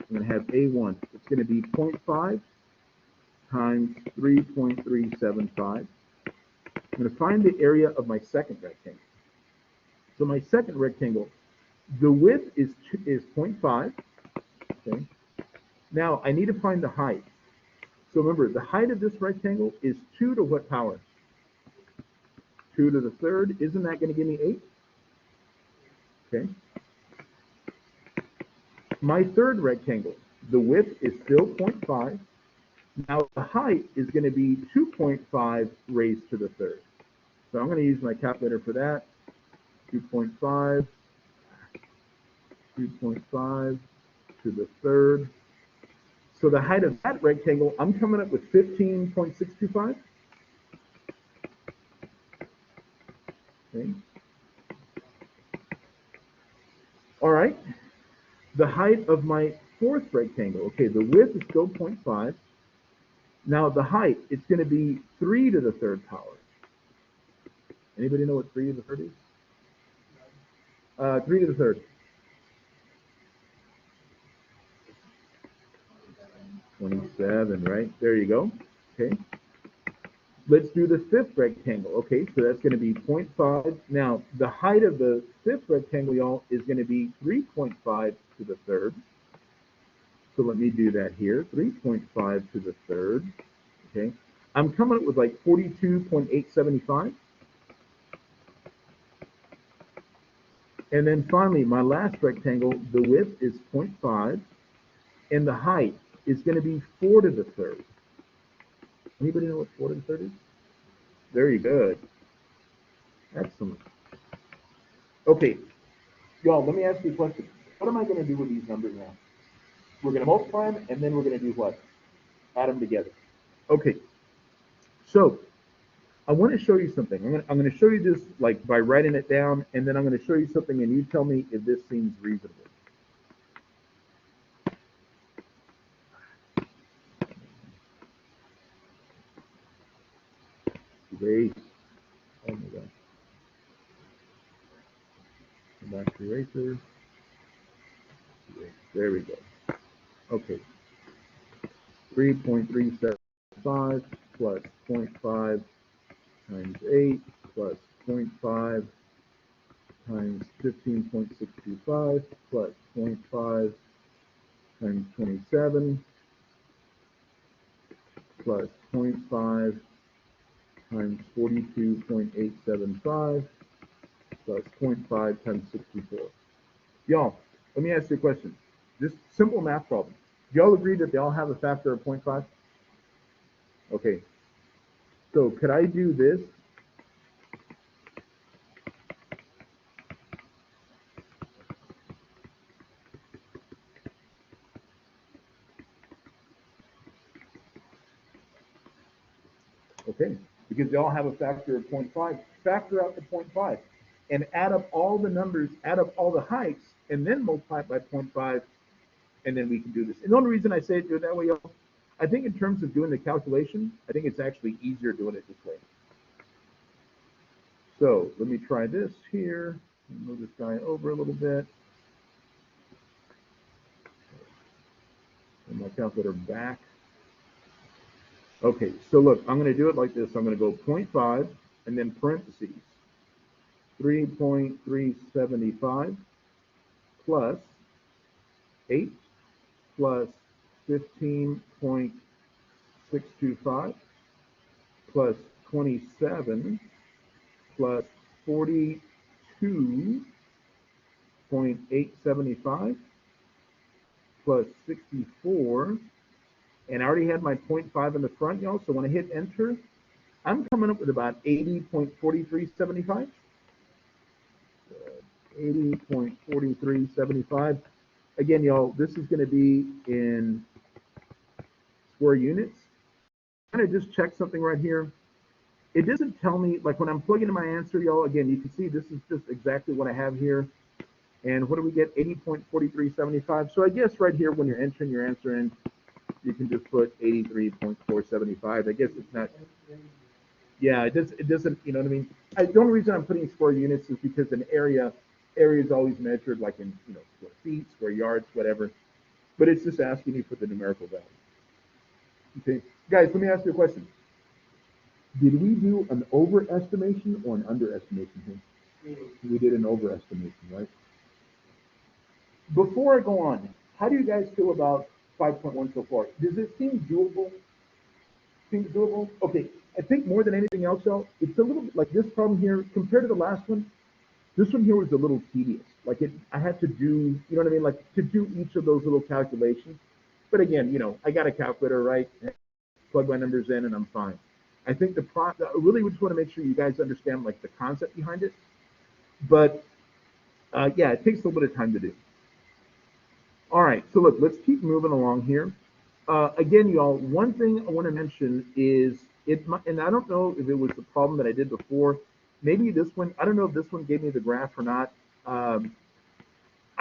I'm going to have A1. It's going to be 0.5 times 3.375. I'm going to find the area of my second rectangle. So my second rectangle, the width is 0.5. Okay. Now I need to find the height. So remember, the height of this rectangle is 2 to what power? 2 to the third. Isn't that going to give me 8? Okay. My third rectangle, the width is still 0.5. Now the height is going to be 2.5 raised to the third. So I'm going to use my calculator for that. 2.5 to the third. So the height of that rectangle, I'm coming up with 15.625. Okay. All right. The height of my fourth rectangle, okay, the width is still 0.5. Now the height, it's going to be 3 to the third power. Anybody know what 3 to the third is? 3 to the third. 27, right? There you go. Okay. Let's do the fifth rectangle. Okay, so that's going to be 0.5. Now, the height of the fifth rectangle, y'all, is going to be 3.5 to the third. So let me do that here. 3.5 to the third. Okay. I'm coming up with like 42.875. And then finally, my last rectangle, the width is 0.5, and the height is going to be 4 to the third. Anybody know what 4 to the third is? Very good. Excellent. Okay, y'all, let me ask you a question. What am I going to do with these numbers now? We're going to multiply them, and then we're going to do what? Add them together. Okay, so I want to show you something. I'm going to show you this like by writing it down, and then I'm going to show you something, and you tell me if this seems reasonable. Erase. Oh my God. Come back to eraser. There we go. Okay. 3.375 plus 0.5 times 8 plus 0.5 times 15.625 plus 0.5 times 27 plus 0.5 times 42.875 plus 0.5 times 64. Y'all, let me ask you a question. Just simple math problem. Do y'all agree that they all have a factor of 0.5? Okay. So could I do this? Okay, because they all have a factor of 0.5. Factor out the 0.5 and add up all the numbers, add up all the heights, and then multiply it by 0.5, and then we can do this. And the only reason I say do it that way, y'all, I think in terms of doing the calculation, I think it's actually easier doing it this way. So let me try this here. Move this guy over a little bit. And my calculator back. Okay, so look, I'm going to do it like this. I'm going to go 0.5 and then parentheses 3.375 plus 8 plus 15.625 plus 27 plus 42.875 plus 64. And I already had my 0.5 in the front, y'all. So when I hit enter, I'm coming up with about 80.4375. 80.4375. Again, y'all, this is going to be in square units. I'm going to just check something right here. It doesn't tell me, like when I'm plugging in my answer, y'all, again, you can see this is just exactly what I have here. And what do we get? 80.4375. So I guess right here, when you're entering your answer in, you can just put 83.475. I guess it's not. Yeah, it doesn't. You know what I mean? The only reason I'm putting square units is because an area is always measured like in square feet, square yards, whatever. But it's just asking you for the numerical value. Okay, guys, let me ask you a question. Did we do an overestimation or an underestimation here? We did an overestimation, right? Before I go on, how do you guys feel about 5.1 so far? Does it seem doable? Seems doable? Okay, I think more than anything else, though, it's a little bit like this problem here compared to the last one. This one here was a little tedious. Like I had to do, you know what I mean? Like to do each of those little calculations. But again, I got a calculator, right? Plug my numbers in and I'm fine. I think I really just want to make sure you guys understand like the concept behind it. But yeah, it takes a little bit of time to do. All right, so look, let's keep moving along here. Again, y'all, one thing I want to mention is and I don't know if it was the problem that I did before. Maybe this one, I don't know if this one gave me the graph or not. I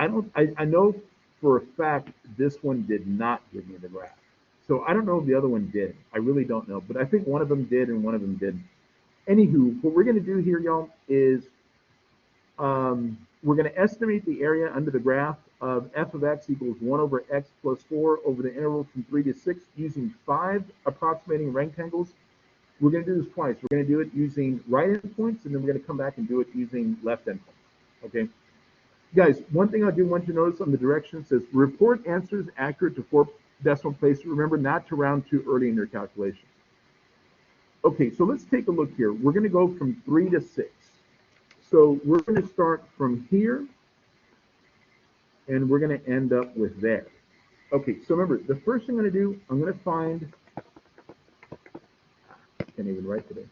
know for a fact this one did not give me the graph. So I don't know if the other one did. I really don't know, but I think one of them did and one of them didn't. Anywho, what we're going to do here, y'all, is we're going to estimate the area under the graph of f of x equals 1 over x plus 4 over the interval from 3 to 6 using 5 approximating rectangles. We're going to do this twice. We're going to do it using right endpoints, and then we're going to come back and do it using left endpoints. Okay? Guys, one thing I do want you to notice on the direction says report answers accurate to 4 decimal places. Remember not to round too early in your calculations. Okay, so let's take a look here. We're going to go from 3 to 6. So we're going to start from here, and we're going to end up with there. Okay, so remember, the first thing I'm going to do, I'm going to find, I can't even write today.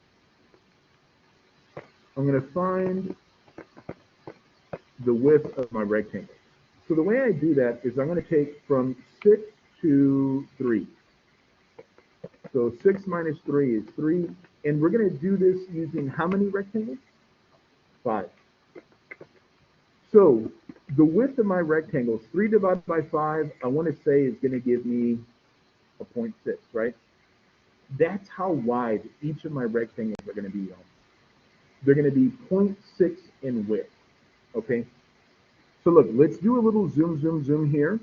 I'm going to find the width of my rectangle. So the way I do that is I'm going to take from 6 to 3. So 6 minus 3 is 3. And we're going to do this using how many rectangles? 5. So the width of my rectangle is 3 divided by 5, I want to say is going to give me a 0.6, right? That's how wide each of my rectangles are going to be. They're going to be 0.6 in width, okay? So look, let's do a little zoom here.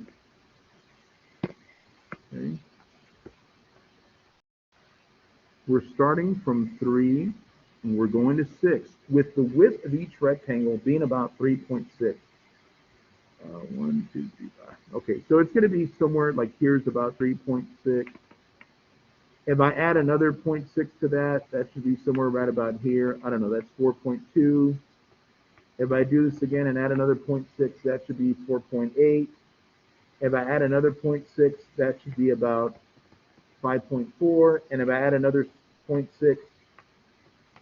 Okay. We're starting from 3, and we're going to 6, with the width of each rectangle being about 3.6. 1, 2, 3, 5. Okay, so it's going to be somewhere like here's about 3.6. If I add another 0.6 to that, that should be somewhere right about here. I don't know, that's 4.2. If I do this again and add another 0.6, that should be 4.8. If I add another 0.6, that should be about 5.4. And if I add another 0.6,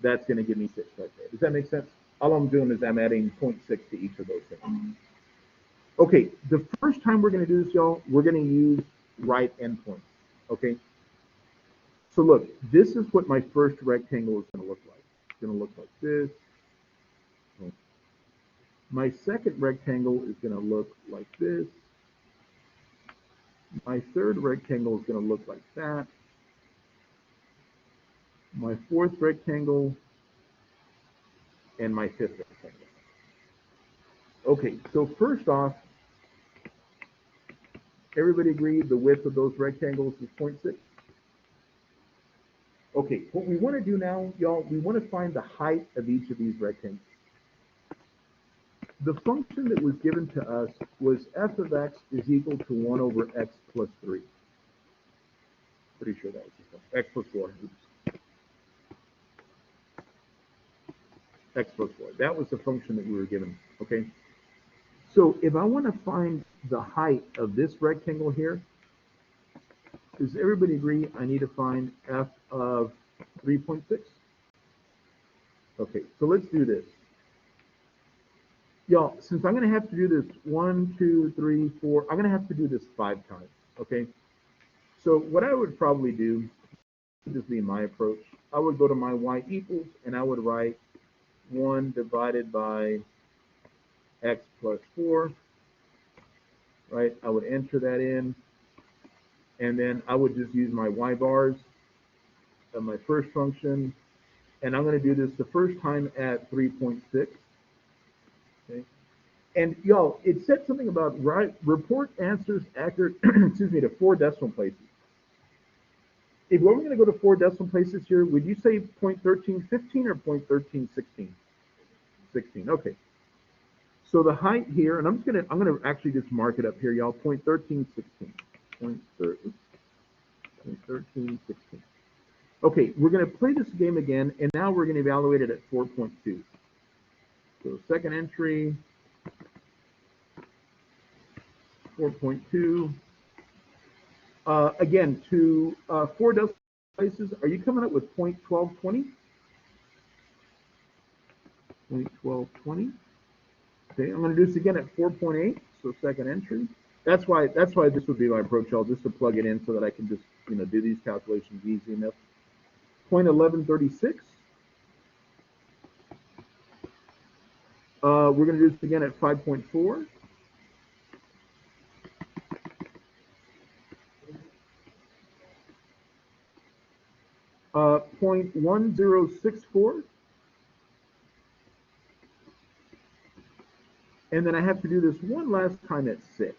that's going to give me 6 right there. Does that make sense? All I'm doing is I'm adding 0.6 to each of those things. Okay, the first time we're going to do this, y'all, we're going to use right endpoints. Okay? So look, this is what my first rectangle is going to look like. It's going to look like this. My second rectangle is going to look like this. My third rectangle is going to look like that. My fourth rectangle and my fifth rectangle. Okay, so first off, everybody agree the width of those rectangles is 0.6? Okay, what we want to do now, y'all, we want to find the height of each of these rectangles. The function that was given to us was f of x is equal to 1 over x plus 3. Pretty sure that was the function. X plus 4. Oops. X plus 4. That was the function that we were given, okay? So if I want to find the height of this rectangle here, does everybody agree I need to find f of 3.6? Okay, so let's do this. Y'all, since I'm going to have to do this 1, 2, 3, 4, I'm going to have to do this 5 times, okay? So what I would probably do, would just be my approach, I would go to my y equals, and I would write 1 divided by x plus 4, right? I would enter that in, and then I would just use my y bars of my first function, and I'm going to do this the first time at 3.6. Okay. And y'all, it said something about report answers accurate, excuse me, to 4 decimal places. If we're going to go to 4 decimal places here, would you say 0.1315 or 0.1316? 16. Okay. So the height here, and I'm gonna actually just mark it up here, y'all. 0.1316. 0.1316. Okay, we're going to play this game again, and now we're going to evaluate it at 4.2. So second entry, 4.2. Again, to 4 decimal places, are you coming up with 0.1220? 0.1220. Okay, I'm going to do this again at 4.8, so second entry. That's why this would be my approach, y'all, just to plug it in so that I can just do these calculations easy enough. 0.1136. We're going to do this again at 5.4. Uh, 0.1064. And then I have to do this one last time at 6.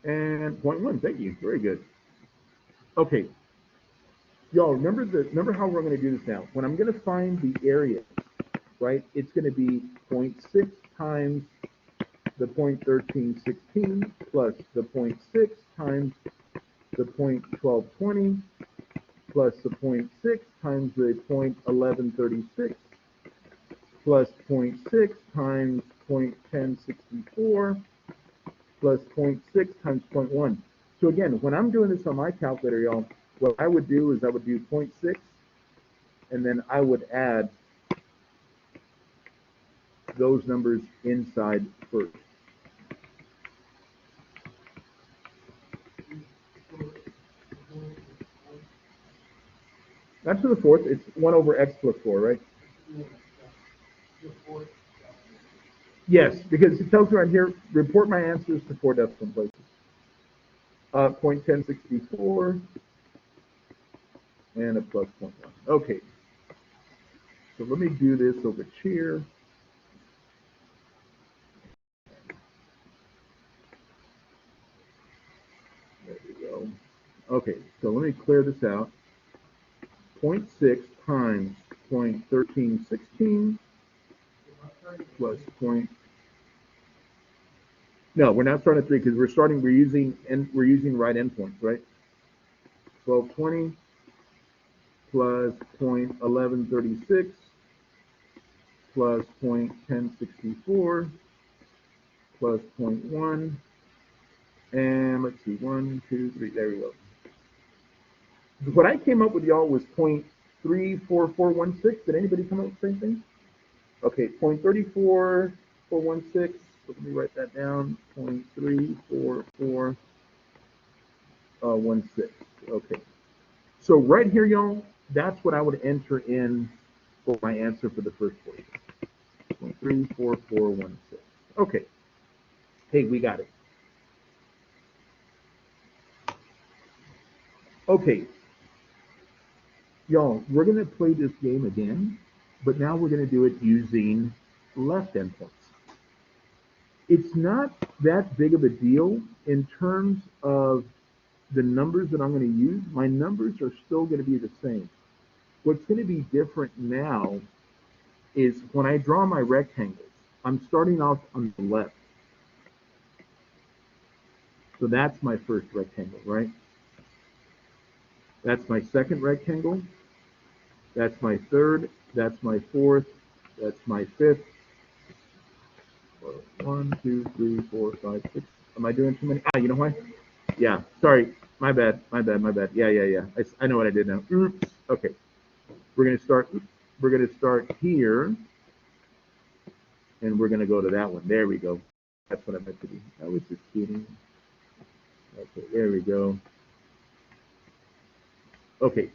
And 0.1, thank you, very good. Okay, y'all, remember how we're going to do this now. When I'm going to find the area, right, it's going to be 0.6 times the 0.1316 plus the 0.6 times the 0.1220 plus the 0.6 times the 0.1136 plus 0.6 times 0.1064 plus 0.6 times 0.1. So again, when I'm doing this on my calculator, y'all, what I would do is I would do 0.6, and then I would add those numbers inside first. Not to the fourth, it's 1 over x plus 4, right? Yes, because it tells me right here, report my answers to 4 decimal places. 0.1064 and a plus 0.1. Okay, so let me do this over here. There we go. Okay, so let me clear this out. 0.6 times 0.1316 plus point. No, we're not starting at 3 because we're using right endpoints, right? 1220 plus 0.1136 plus 0.1064 plus 0.1, and let's see, 1, 2, 3, there we go. What I came up with, y'all, was 0.34416. Did anybody come up with the same thing? Okay, 0.34416. So let me write that down. 0.34416. Okay. So right here, y'all, that's what I would enter in for my answer for the first portion. 0.34416. Okay. Hey, we got it. Okay. Y'all, we're going to play this game again, but now we're going to do it using left endpoints. It's not that big of a deal in terms of the numbers that I'm going to use. My numbers are still going to be the same. What's going to be different now is when I draw my rectangles, I'm starting off on the left. So that's my first rectangle, right? That's my second rectangle. That's my third. That's my fourth. That's my fifth. 1, 2, 3, 4, 5, 6. Am I doing too many? You know why? Yeah, sorry. My bad. Yeah. I know what I did now. Oops. Okay. We're gonna start here, and we're gonna go to that one. There we go. That's what I meant to do. I was just kidding. Okay, there we go. Okay.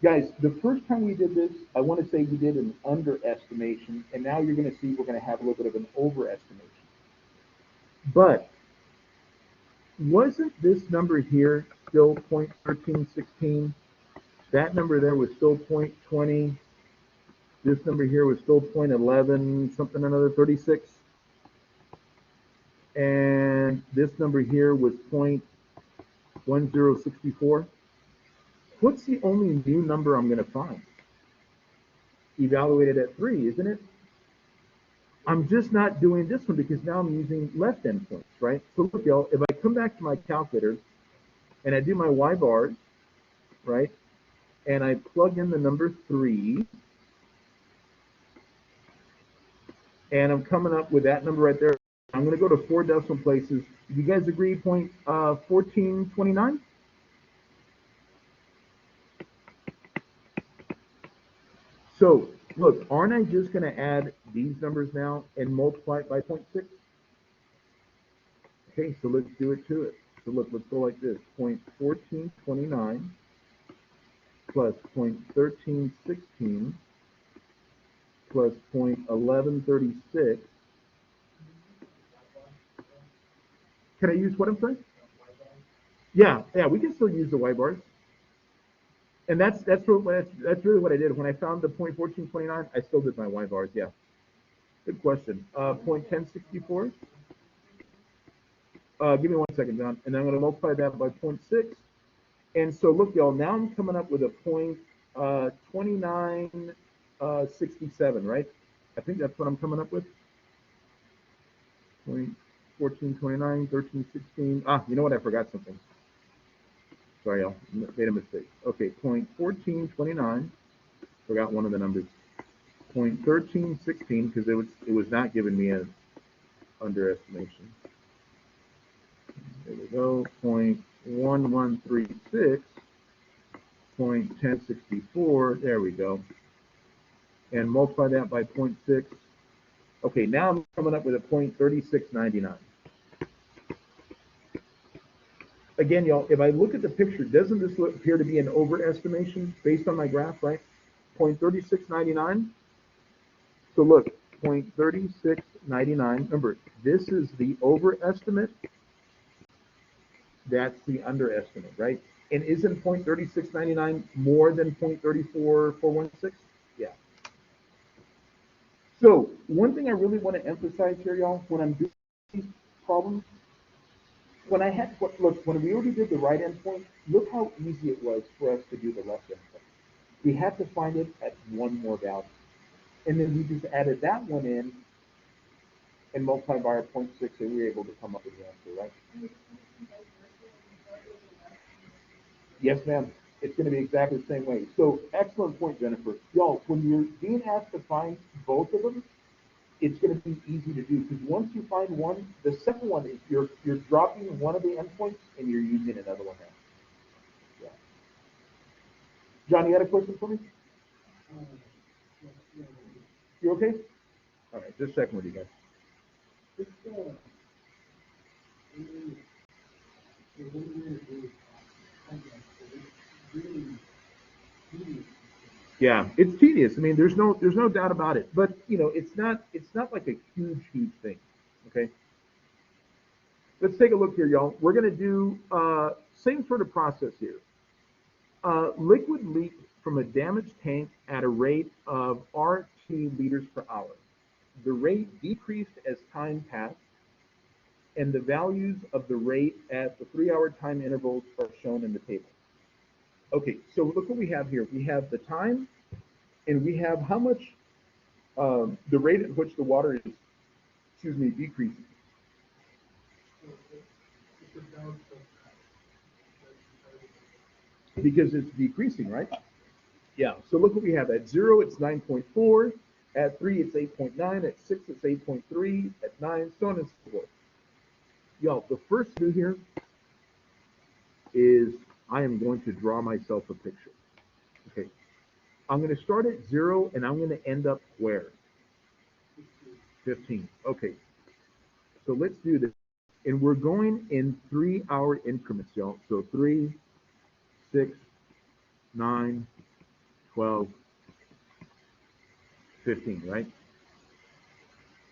Guys, the first time we did this, I want to say we did an underestimation, and now you're going to see we're going to have a little bit of an overestimation. But wasn't this number here still 0.1316? That number there was still 0.20. This number here was still 0.11, something another 36. And this number here was 0.1064. What's the only new number I'm going to find? Evaluated at 3, isn't it? I'm just not doing this one because now I'm using left endpoints, right? So look, y'all, if I come back to my calculator and I do my y bars, right, and I plug in the number 3, and I'm coming up with that number right there. I'm going to go to 4 decimal places. Do you guys agree? 1429? So look, aren't I just going to add these numbers now and multiply it by 0.6? Okay, so let's do it to it. So look, let's go like this: 0.1429 plus 0.1316 plus 0.1136. Can I use what I'm saying? Yeah, we can still use the y bars. And that's really what I did. When I found the 0.1429, I still did my y bars. Yeah. Good question. 0.1064. Give me 1 second, John. And I'm going to multiply that by 0.6. And so look, y'all, now I'm coming up with a 0.2967, right? I think that's what I'm coming up with. 0.1429, 1316. You know what? I forgot something. Sorry, y'all. Made a mistake. Okay, 0.1429. Forgot one of the numbers. 0.1316 because it was not giving me an underestimation. There we go, 0.1136, 0.1064, there we go. And multiply that by 0.6. Okay, now I'm coming up with a 0.3699. Again, y'all, if I look at the picture, doesn't this appear to be an overestimation based on my graph, right? 0.3699. So look, 0.3699. Remember, this is the overestimate. That's the underestimate, right? And isn't 0.3699 more than 0.34416? Yeah. So one thing I really want to emphasize here, y'all, when I'm doing these problems, when we already did the right endpoint, look how easy it was for us to do the left endpoint. We had to find it at one more value. And then we just added that one in and multiplied by our 0.6, and we were able to come up with the answer, right? Yes, ma'am. It's going to be exactly the same way. So excellent point, Jennifer. Y'all, when you're being asked to find both of them, it's going to be easy to do because once you find one, the second one is you're dropping one of the endpoints and you're using another one now. Yeah. John, you had a question for me? You okay? All right, just a second with you guys. Yeah, it's tedious. I mean, there's no doubt about it. But you know, it's not like a huge thing. Okay. Let's take a look here, y'all. We're gonna do same sort of process here. Liquid leaked from a damaged tank at a rate of RT liters per hour. The rate decreased as time passed, and the values of the rate at the 3-hour time intervals are shown in the table. Okay, so look what we have here. We have the time, and we have how much the rate at which the water is, decreasing. Because it's decreasing, right? Yeah, so look what we have. At 0, it's 9.4. At 3, it's 8.9. At 6, it's 8.3. At 9, so on and so forth. Y'all, the first thing here is I am going to draw myself a picture. Okay, I'm going to start at 0, and I'm going to end up where? 15. Okay, so let's do this. And we're going in 3-hour increments, y'all. So 3, 6, 9, 12, 15, right?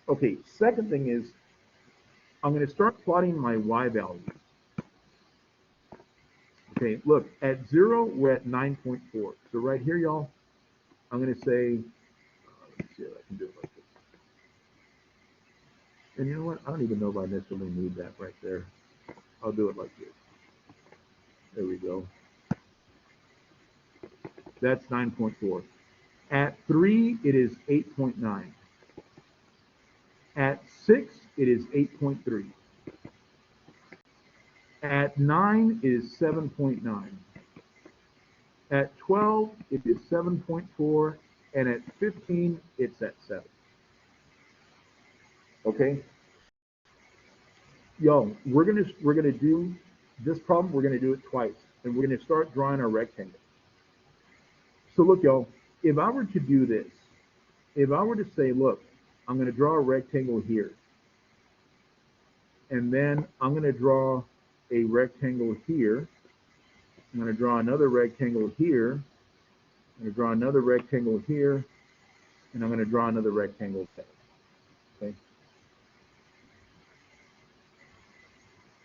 Okay, second thing is I'm going to start plotting my y values. Okay, look, at 0, we're at 9.4. So right here, y'all, I'm going to say, let's see if I can do it like this. And you know what? I don't even know if I necessarily need that right there. I'll do it like this. There we go. That's 9.4. At 3, it is 8.9. At 6, it is 8.3. At 9, it is 7.9. At 12, it is 7.4. And at 15, it's at 7. Okay? Yo, we're gonna do this problem, we're gonna do it twice. And we're gonna start drawing our rectangle. So look, y'all, if I were to do this, if I were to say, look, I'm going to draw a rectangle here, and then I'm going to draw a rectangle here, I'm going to draw another rectangle here, I'm going to draw another rectangle here, and I'm going to draw another rectangle there. Okay.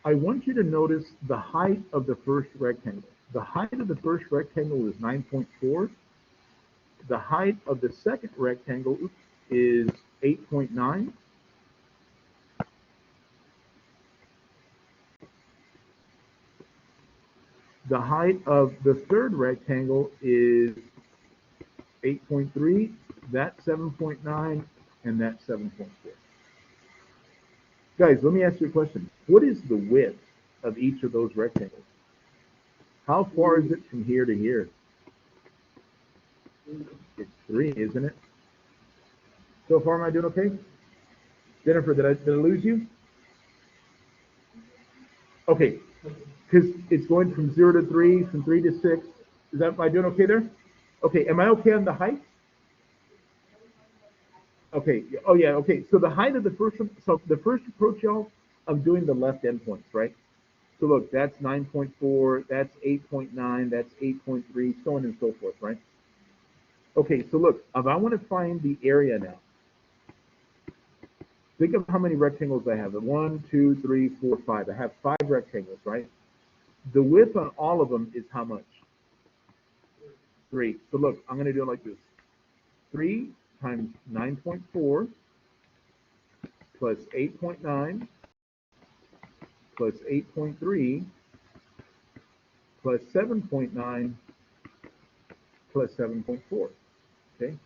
I want you to notice the height of the first rectangle. The height of the first rectangle is 9.4. The height of the second rectangle is 8.9. The height of the third rectangle is 8.3, that's 7.9, and that's 7.4. Guys, let me ask you a question. What is the width of each of those rectangles? How far is it from here to here? It's 3, isn't it? So far, am I doing okay? Jennifer, did I lose you? Okay, because it's going from 0 to 3, from 3 to 6. Am I doing okay there? Okay, am I okay on the height? Okay, oh yeah, okay. So the height of the first one, so the first approach, y'all, I'm doing the left endpoints, right? So look, that's 9.4, that's 8.9, that's 8.3, so on and so forth, right? Okay, so look, if I want to find the area now, think of how many rectangles I have. One, two, three, four, five. I have 5 rectangles, right? The width on all of them is how much? 3. So look, I'm going to do it like this. 3 times 9.4 plus 8.9 plus 8.3 plus 7.9 plus 7.4. Okay.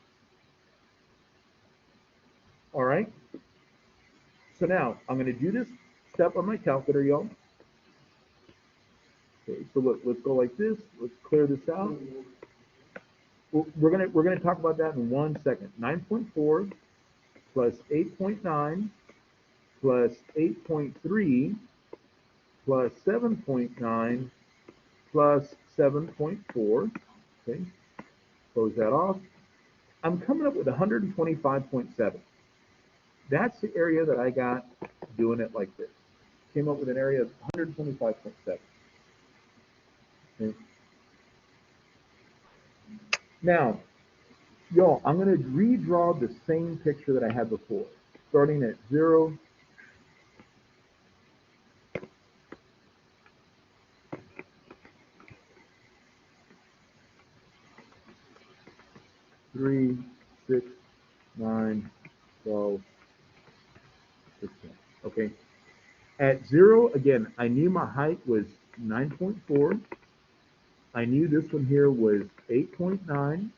All right. So now I'm going to do this step on my calculator, y'all. Okay. So look, let's go like this. Let's clear this out. We're gonna talk about that in 1 second. 9.4 plus 8.9 plus 8.3 plus 7.9 plus 7.4. Okay. Close that off. I'm coming up with 125.7. That's the area that I got doing it like this. Came up with an area of 125.7. Okay. Now, y'all, I'm going to redraw the same picture that I had before, starting at 0, 3, 6, 9, 12, 16. Okay. At 0, again, I knew my height was 9.4. I knew this one here was 8.9.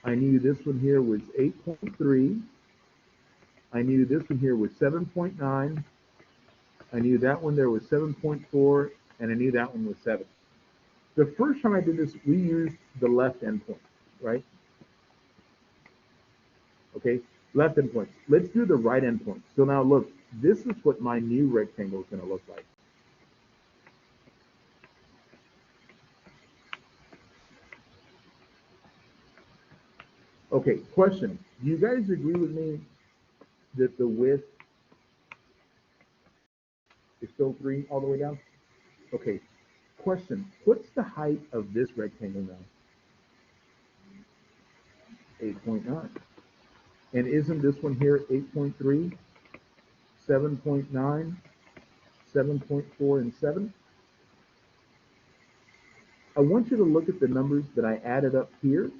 I knew this one here was 8.3. I knew this one here was 7.9. I knew that one there was 7.4, and I knew that one was 7. The first time I did this, we used the left endpoint, right? Okay, left endpoint. Let's do the right endpoint. So now look, this is what my new rectangle is going to look like. Okay, question. Do you guys agree with me that the width is still 3 all the way down? Okay, question. What's the height of this rectangle now? 8.9. And isn't this one here 8.3, 7.9, 7.4, and 7? I want you to look at the numbers that I added up here,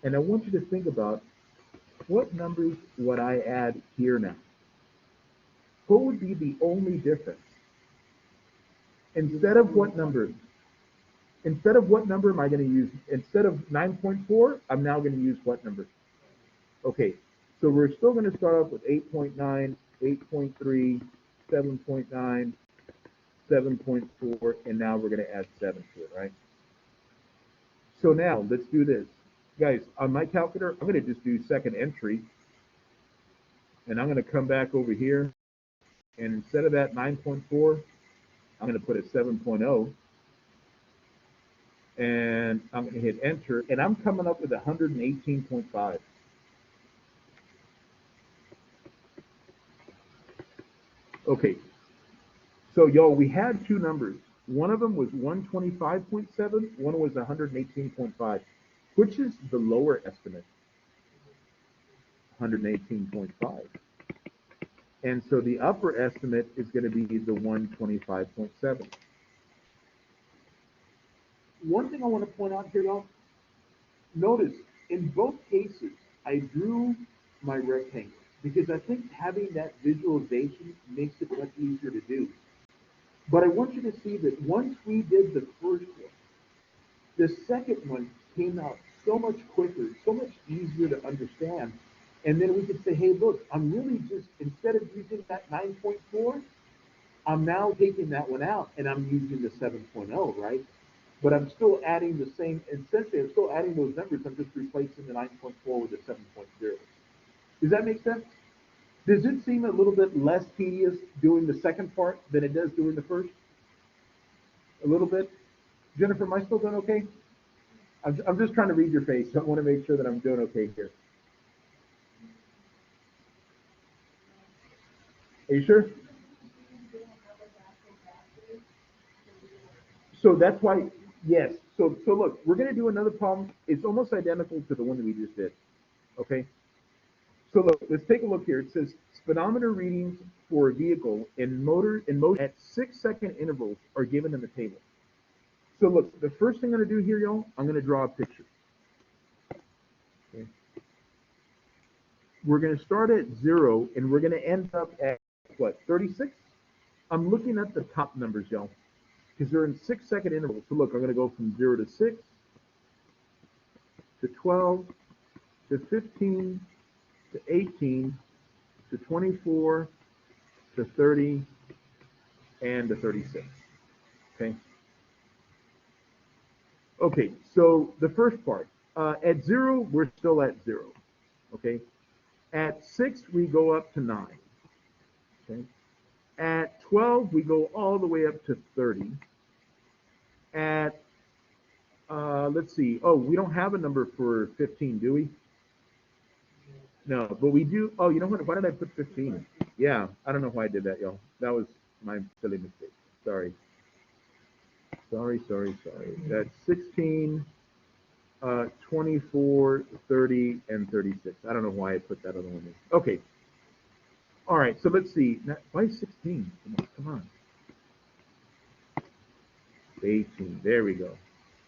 and I want you to think about what numbers would I add here now? What would be the only difference? Instead of what number? Instead of what number am I going to use? Instead of 9.4, I'm now going to use what number? Okay, so we're still going to start off with 8.9, 8.3, 7.9, 7.4, and now we're going to add 7 to it, right? So now let's do this. Guys, on my calculator, I'm going to just do second entry, and I'm going to come back over here, and instead of that 9.4, I'm going to put a 7.0, and I'm going to hit enter, and I'm coming up with 118.5. Okay, so y'all, we had two numbers. One of them was 125.7, one was 118.5. Which is the lower estimate? 118.5. And so the upper estimate is going to be the 125.7. One thing I want to point out here, though, notice in both cases, I drew my rectangle because I think having that visualization makes it much easier to do. But I want you to see that once we did the first one, the second one came out so much quicker, so much easier to understand. And then we could say, hey, look, I'm really just, instead of using that 9.4, I'm now taking that one out and I'm using the 7.0, right? But I'm still adding the same, essentially, I'm still adding those numbers. I'm just replacing the 9.4 with the 7.0. Does that make sense? Does it seem a little bit less tedious doing the second part than it does doing the first? A little bit? Jennifer, am I still doing okay? I'm just trying to read your face, so I want to make sure that I'm doing okay here. Are you sure? So that's why, yes. So look, we're going to do another problem. It's almost identical to the one that we just did. Okay. So look, let's take a look here. It says speedometer readings for a vehicle in motion at 6-second intervals are given in the table. So look, the first thing I'm going to do here, y'all, I'm going to draw a picture. Okay. We're going to start at 0, and we're going to end up at, what, 36? I'm looking at the top numbers, y'all, because they're in 6-second intervals. So look, I'm going to go from 0 to 6 to 12 to 15 to 18 to 24 to 30 and to 36. Okay. Okay, so the first part, at 0, we're still at 0. Okay. At 6, we go up to 9. Okay. At 12, we go all the way up to 30. At, let's see, oh, we don't have a number for 15, do we? No, but we do. Oh, you know what? Why did I put 15? Yeah, I don't know why I did that, y'all. That was my silly mistake. Sorry. Sorry. That's 16, 24, 30, and 36. I don't know why I put that other one in. Okay. All right, so let's see. Now, why 16? Come on. 18. There we go.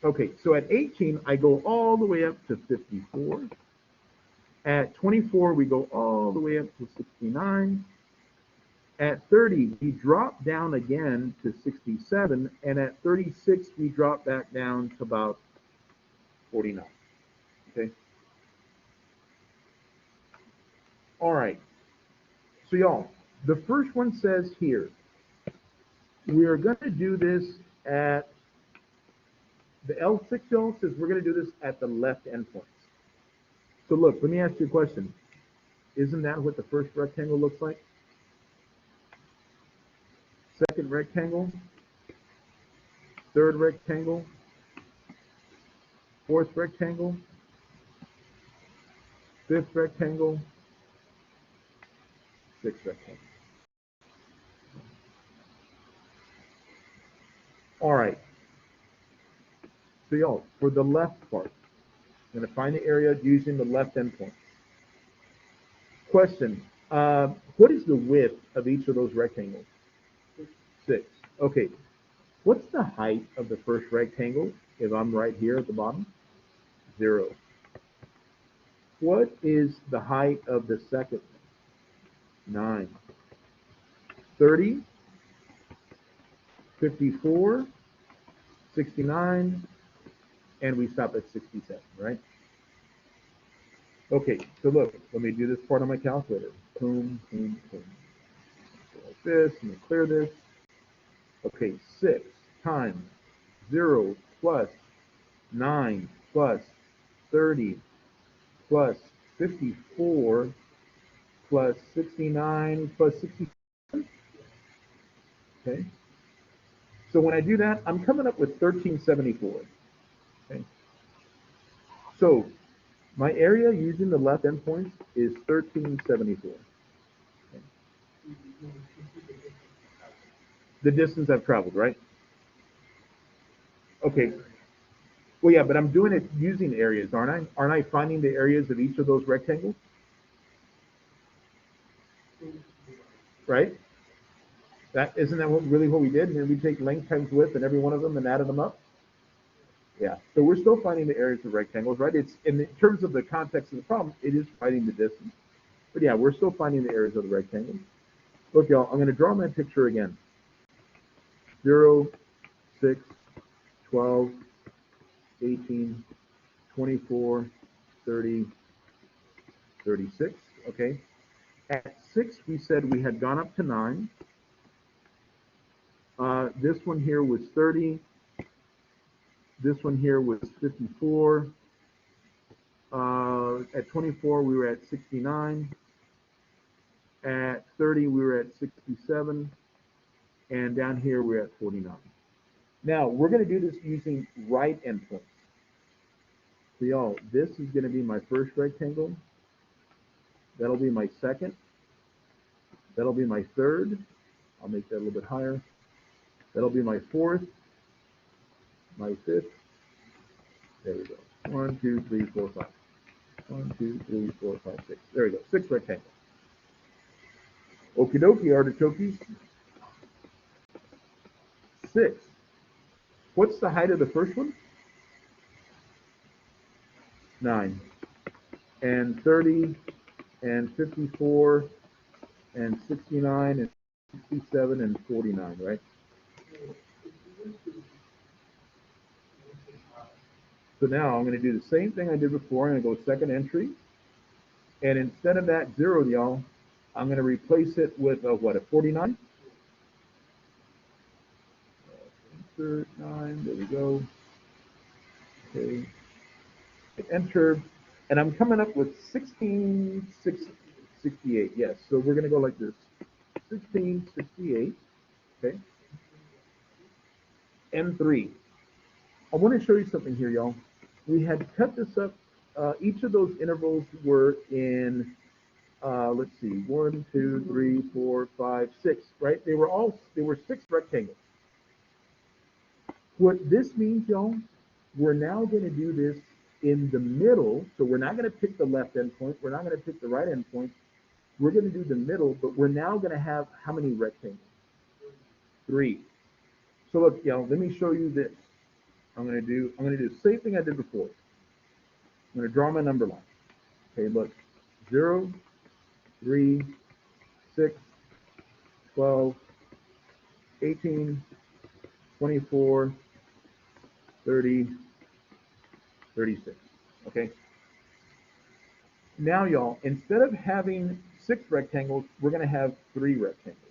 Okay, so at 18, I go all the way up to 54. At 24, we go all the way up to 69. At 30, we drop down again to 67. And at 36, we drop back down to about 49. Okay. All right. So y'all, the first one says here, we are going to do this at, the L6 y'all says we're going to do this at the left endpoints. So look, let me ask you a question. Isn't that what the first rectangle looks like? Second rectangle, third rectangle, fourth rectangle, fifth rectangle, sixth rectangle. All right. So y'all, for the left part, I'm going to find the area using the left endpoint. Question, what is the width of each of those rectangles? 6. Okay. What's the height of the first rectangle if I'm right here at the bottom? 0. What is the height of the second? 9. 30, 54, 69, and we stop at 67, right? Okay, so look, let me do this part on my calculator. Boom, boom, boom. So like this, let me clear this. Okay, 6 times 0 plus 9 plus 30 plus 54 plus 69 plus 67. Okay. So when I do that, I'm coming up with 1374. Okay. So my area using the left endpoints is 1374. Okay. The distance I've traveled, right? Okay. Well, yeah, but I'm doing it using areas, aren't I? Aren't I finding the areas of each of those rectangles? Right? That isn't that really what we did? And then we take length times width and every one of them and added them up. Yeah. So we're still finding the areas of rectangles, right? It's in terms of the context of the problem, it is finding the distance. But yeah, we're still finding the areas of the rectangles. Look, y'all, I'm going to draw my picture again. 0, 6, 12, 18, 24, 30, 36. Okay. At 6, we said we had gone up to 9. This one here was 30. This one here was 54. At 24, we were at 69. At 30, we were at 67. And down here, we're at 49. Now, we're going to do this using right endpoints. So y'all, this is going to be my first rectangle. That'll be my second. That'll be my third. I'll make that a little bit higher. That'll be my fourth, my fifth. There we go. 1, 2, 3, 4, 5. 1, 2, 3, 4, 5, 6. There we go. 6 rectangles. Okie dokie, artichokes. 6. What's the height of the first one? 9. And 30 and 54 and 69 and 67 and 49, right? So now I'm going to do the same thing I did before. I'm going to go second entry. And instead of that 0, y'all, I'm going to replace it with a what, a 49? Insert 9, there we go. Okay. Hit enter. And I'm coming up with 1668. Yes, so we're going to go like this. 1668. Okay. M3. I want to show you something here, y'all. We had cut this up. Each of those intervals were in, let's see, 1, 2, 3, 4, 5, 6, right? They were 6 rectangles. What this means, y'all, we're now going to do this in the middle. So we're not going to pick the left endpoint. We're not going to pick the right endpoint. We're going to do the middle, but we're now going to have how many rectangles? 3. So look, y'all, let me show you this. I'm going to do the same thing I did before. I'm going to draw my number line. Okay, look, 0, 3, 6, 12, 18, 24, 30, 36. Okay. Now, y'all, instead of having 6 rectangles, we're going to have 3 rectangles.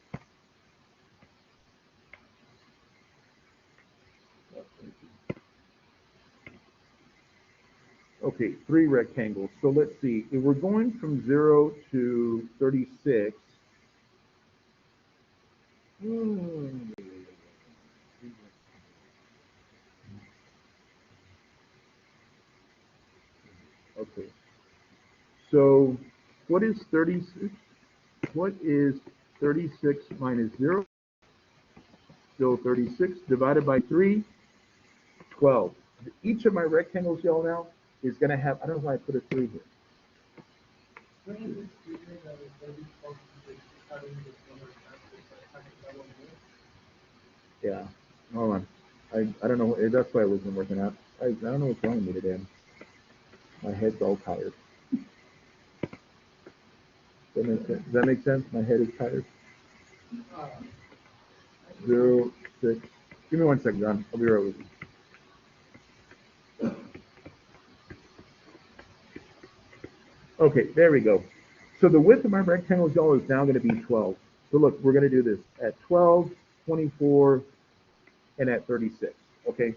Okay, 3 rectangles. So let's see. If we're going from 0 to 36, okay. So what is 36? What is 36 minus 0? Still 36 divided by 3, 12. Each of my rectangles, y'all, now is going to have, I don't know why I put a 3 here. Yeah, hold on. I don't know. That's why it wasn't working out. I don't know what's wrong with me today. My head's all tired. Does that make sense? My head is tired. 0, 6. Give me 1 second, John. I'll be right with you. Okay, there we go. So the width of my rectangles, y'all, is now going to be 12. So look, we're going to do this at 12, 24, and at 36. Okay.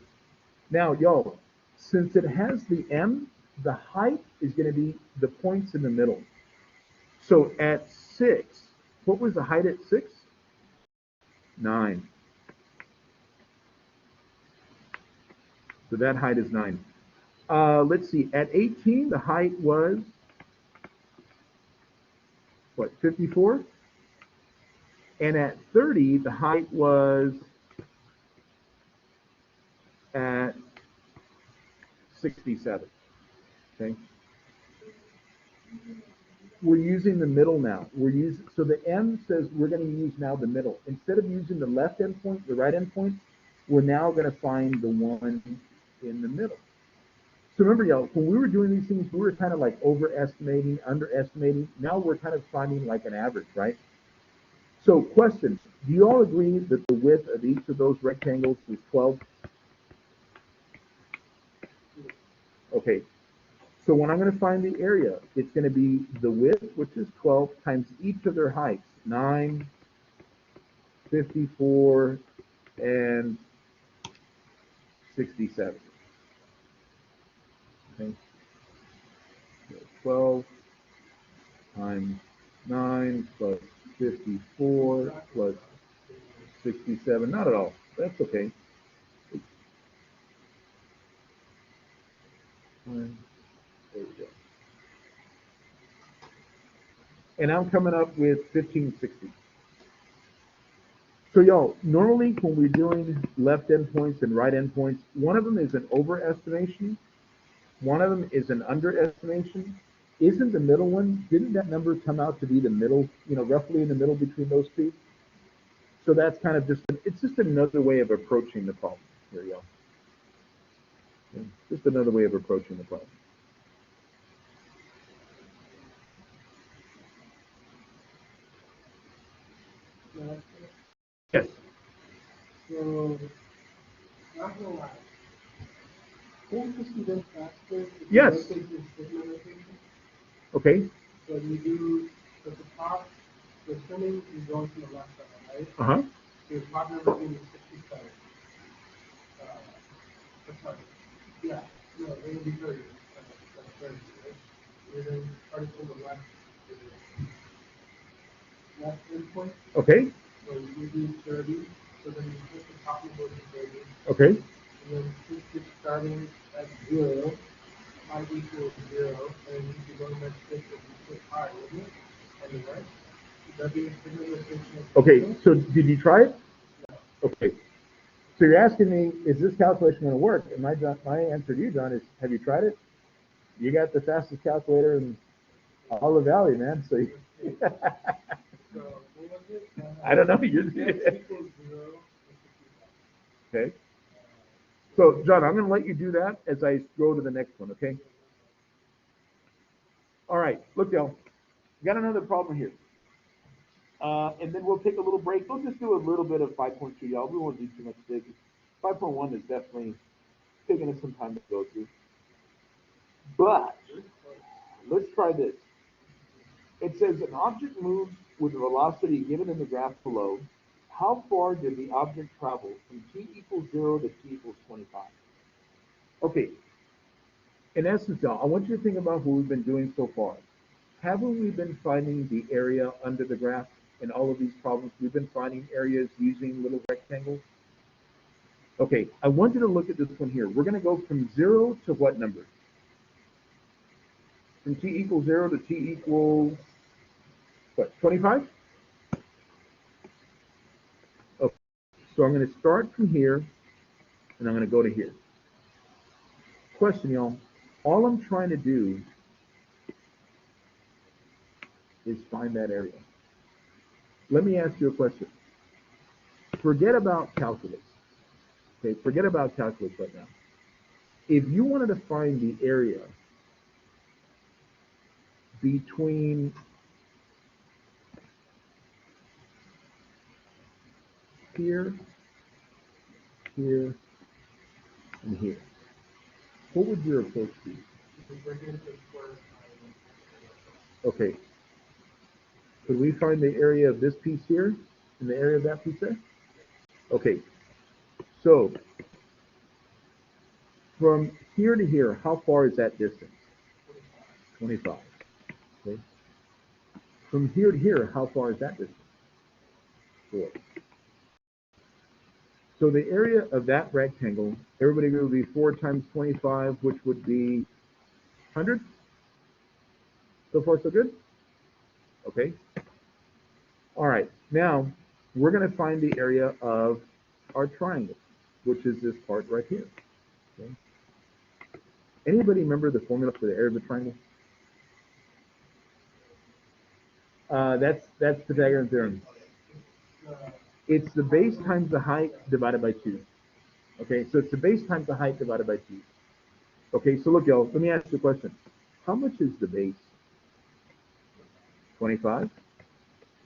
Now, y'all, since it has the M, the height is going to be the points in the middle. So at 6, what was the height at 6? 9. So that height is 9. Let's see. At 18, the height was, what, 54? And at 30, the height was at 67. Okay. We're using the middle now. So the M says we're going to use now the middle. Instead of using the left endpoint, the right endpoint, we're now going to find the one in the middle. So remember, y'all, when we were doing these things, we were kind of like overestimating, underestimating. Now we're kind of finding like an average, right? So question, do you all agree that the width of each of those rectangles is 12? Okay, so when I'm going to find the area, it's going to be the width, which is 12, times each of their heights, 9, 54, and 67. Okay, so 12 times 9 plus 54 plus 67. Not at all. That's okay. There we go. And I'm coming up with 1560. So y'all, normally when we're doing left endpoints and right endpoints, one of them is an overestimation, one of them is an underestimation. Isn't the middle one, didn't that number come out to be the middle, roughly in the middle between those two? So that's kind of it's just another way of approaching the problem. Here you go. Yeah, just another way of approaching the problem. Yes. So, not gonna lie. Won't this be done faster if you Yes. rotate your signal notation? Okay. So you do, at the top, the trimming is going to the left side, right? Uh-huh. So your top number is going to be 67. Sorry. Yeah, no, it will be 30. That's 30, right? You're then starting from the left, left endpoint. Okay. So you do 30, so then you put the top number to 30. Okay. And then since you're starting at 0, I equals 0, and you can go to the next step and you put I, wouldn't it? On the right? Would that be a signal notation of Okay, signal? so did you try it? No. Okay. So you're asking me, is this calculation going to work? And my answer to you, John, is have you tried it? You got the fastest calculator in all the valley, man. So So what was it? I don't know. You're, X equals 0 and 65. okay. So John, I'm going to let you do that as I go to the next one. Okay. All right. Look, y'all. Got another problem here. And then we'll take a little break. We'll just do a little bit of 5.2, y'all. We won't do too much big. 5.1 is definitely taking us some time to go through. But let's try this. It says an object moves with a velocity given in the graph below. How far did the object travel from t equals 0 to t equals 25? Okay, in essence, now, I want you to think about what we've been doing so far. Haven't we been finding the area under the graph in all of these problems? We've been finding areas using little rectangles. Okay, I want you to look at this one here. We're going to go from 0 to what number? From t equals 0 to t equals, what, 25? Okay, so I'm going to start from here, and I'm going to go to here. Question, y'all. All I'm trying to do is find that area. Let me ask you a question. Forget about calculus. Okay, forget about calculus right now. If you wanted to find the area between here, here, and here, what would your approach be? Okay, could we find the area of this piece here and the area of that piece there? Okay, so from here to here, how far is that distance? 25. Okay. From here to here, how far is that distance? 4. So the area of that rectangle, everybody will be 4 times 25, which would be 100. So far, so good? Okay. All right. Now, we're going to find the area of our triangle, which is this part right here. Okay. Anybody remember the formula for the area of the triangle? That's Pythagorean theorem. It's the base times the height divided by 2. Okay, so it's the base times the height divided by 2. Okay, so look, y'all, let me ask you a question. How much is the base? 25?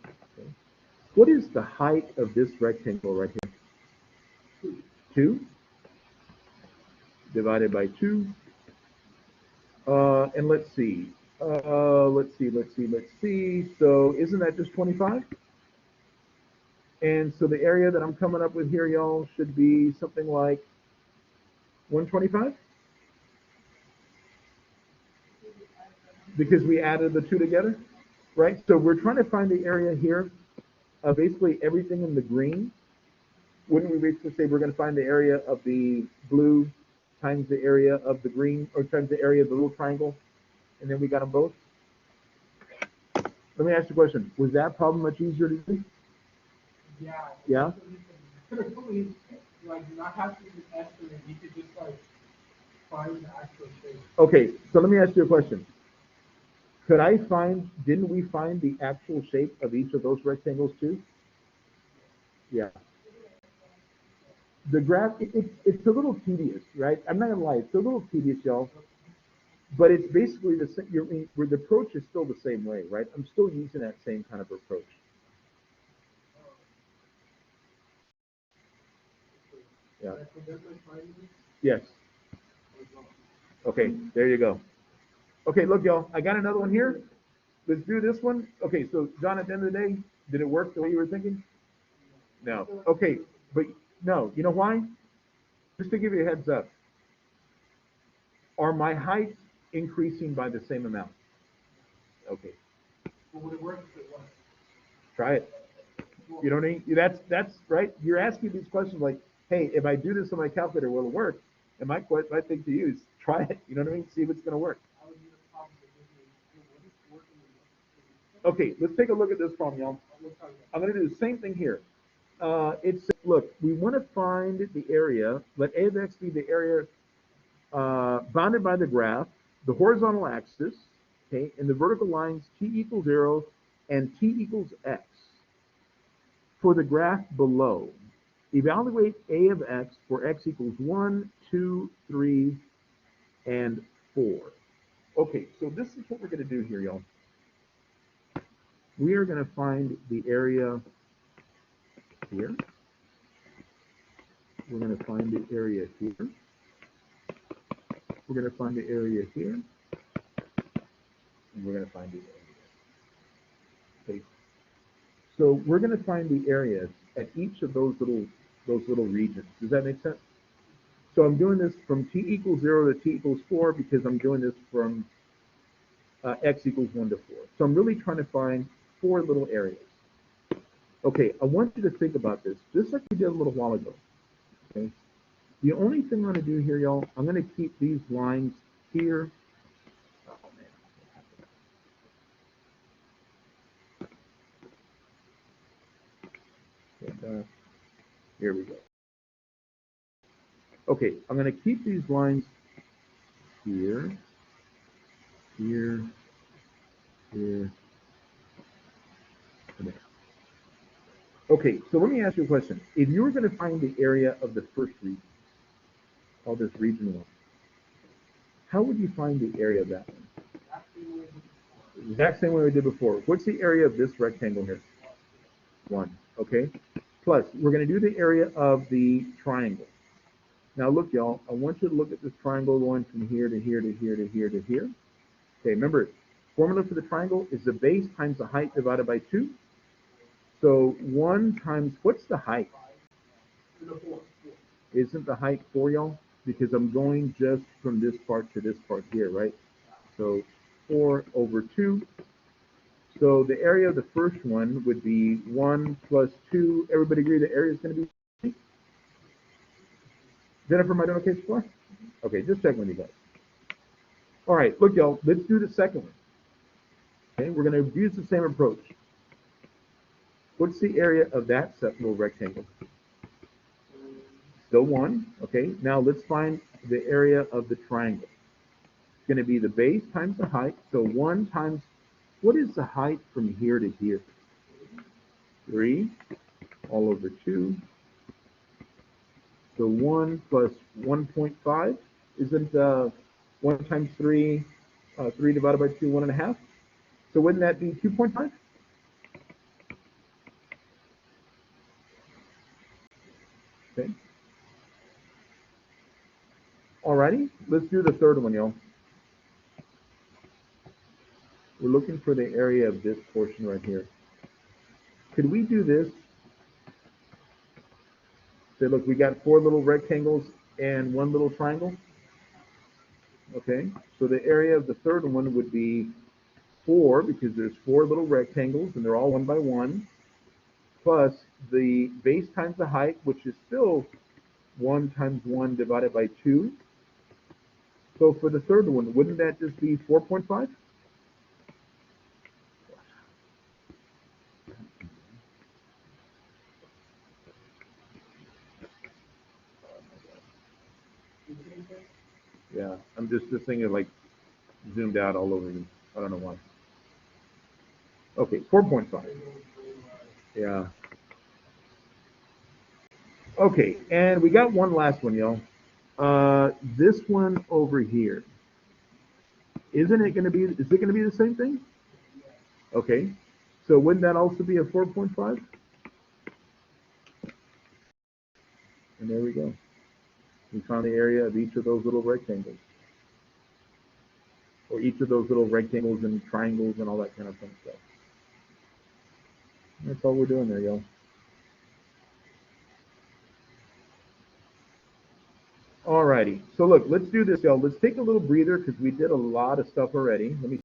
Okay. What is the height of this rectangle right here? 2 divided by 2. And let's see. Let's see. So isn't that just 25? And so the area that I'm coming up with here, y'all, should be something like 125? Because we added the 2 together? right? So we're trying to find the area here of basically everything in the green. Wouldn't we basically say we're going to find the area of the blue times the area of the green, or times the area of the little triangle, and then we got them both? Let me ask you a question. Was that problem much easier to do? Yeah. Yeah? Like, not have to do estimate, you could just like find the actual shape. Okay, so let me ask you a question. Didn't we find the actual shape of each of those rectangles too? Yeah. The graph, it's a little tedious, right? I'm not gonna lie, it's a little tedious, y'all. But it's basically the same, where the approach is still the same way, right? I'm still using that same kind of approach. Yeah. Yes. Okay, there you go. Okay, look, y'all, I got another one here. Let's do this one. Okay, so John, at the end of the day, did it work the way you were thinking? No. Okay, but no, you know why? Just to give you a heads up, are my heights increasing by the same amount? Okay. But would it work if it was? Try it. You know what I mean? That's right. You're asking these questions like, hey, if I do this on my calculator, will it work? And my thing to you is try it. You know what I mean? See if it's going to work. Okay, let's take a look at this problem, y'all. I'm going to do the same thing here. Look, we want to find the area. Let A of x be the area bounded by the graph, the horizontal axis, okay, and the vertical lines t equals 0 and t equals x. For the graph below, evaluate A of x for x equals 1, 2, 3, and 4. Okay, so this is what we're going to do here, y'all. We are going to find the area here. We're going to find the area here. We're going to find the area here. And we're going to find the area. Okay. So we're going to find the areas at each of those little regions. Does that make sense? So I'm doing this from t equals 0 to t equals 4 because I'm doing this from x equals 1 to 4. So I'm really trying to find 4 little areas. Okay, I want you to think about this, just like we did a little while ago. Okay. The only thing I'm going to do here, y'all, I'm going to keep these lines here. Oh, man. And, here we go. Okay, I'm going to keep these lines here, here, here, and there. Okay, so let me ask you a question. If you were going to find the area of the first region, call this region 1, how would you find the area of that one? Exact same way we did before. What's the area of this rectangle here? 1, okay? Plus, we're going to do the area of the triangle. Now look, y'all, I want you to look at this triangle going from here to here to here to here to here. Okay, remember, formula for the triangle is the base times the height divided by 2. So 1 times, what's the height? Isn't the height 4, y'all? Because I'm going just from this part to this part here, right? So 4 over 2. So the area of the first one would be 1 plus 2. Everybody agree the area is going to be? Jennifer, am I doing okay so far? Okay, just checking with you guys. All right, look, y'all, let's do the second one. Okay, we're going to use the same approach. What's the area of that little rectangle? Still 1. Okay, now let's find the area of the triangle. It's going to be the base times the height. So 1 times, what is the height from here to here? 3 all over 2. So 1 plus 1.5 isn't 1 times 3, 3 divided by 2, 1.5. So wouldn't that be 2.5? Okay. Alrighty, let's do the third one, y'all. We're looking for the area of this portion right here. Could we do this? Say, look, we got 4 little rectangles and 1 little triangle. Okay, so the area of the third one would be 4, because there's 4 little rectangles and they're all 1 by 1, plus the base times the height, which is still 1 times 1 divided by 2. So for the third one, wouldn't that just be 4.5? Yeah, I'm just thinking like zoomed out all over you. I don't know why. Okay, 4.5. Yeah. Okay, and we got one last one, y'all. This one over here. Isn't it going to be, is it going to be the same thing? Okay, so wouldn't that also be a 4.5? And there we go. We found the area of each of those little rectangles. Or each of those little rectangles and triangles and all that kind of fun stuff. That's all we're doing there, y'all. Alrighty, so look, let's do this, y'all. Let's take a little breather because we did a lot of stuff already. Let me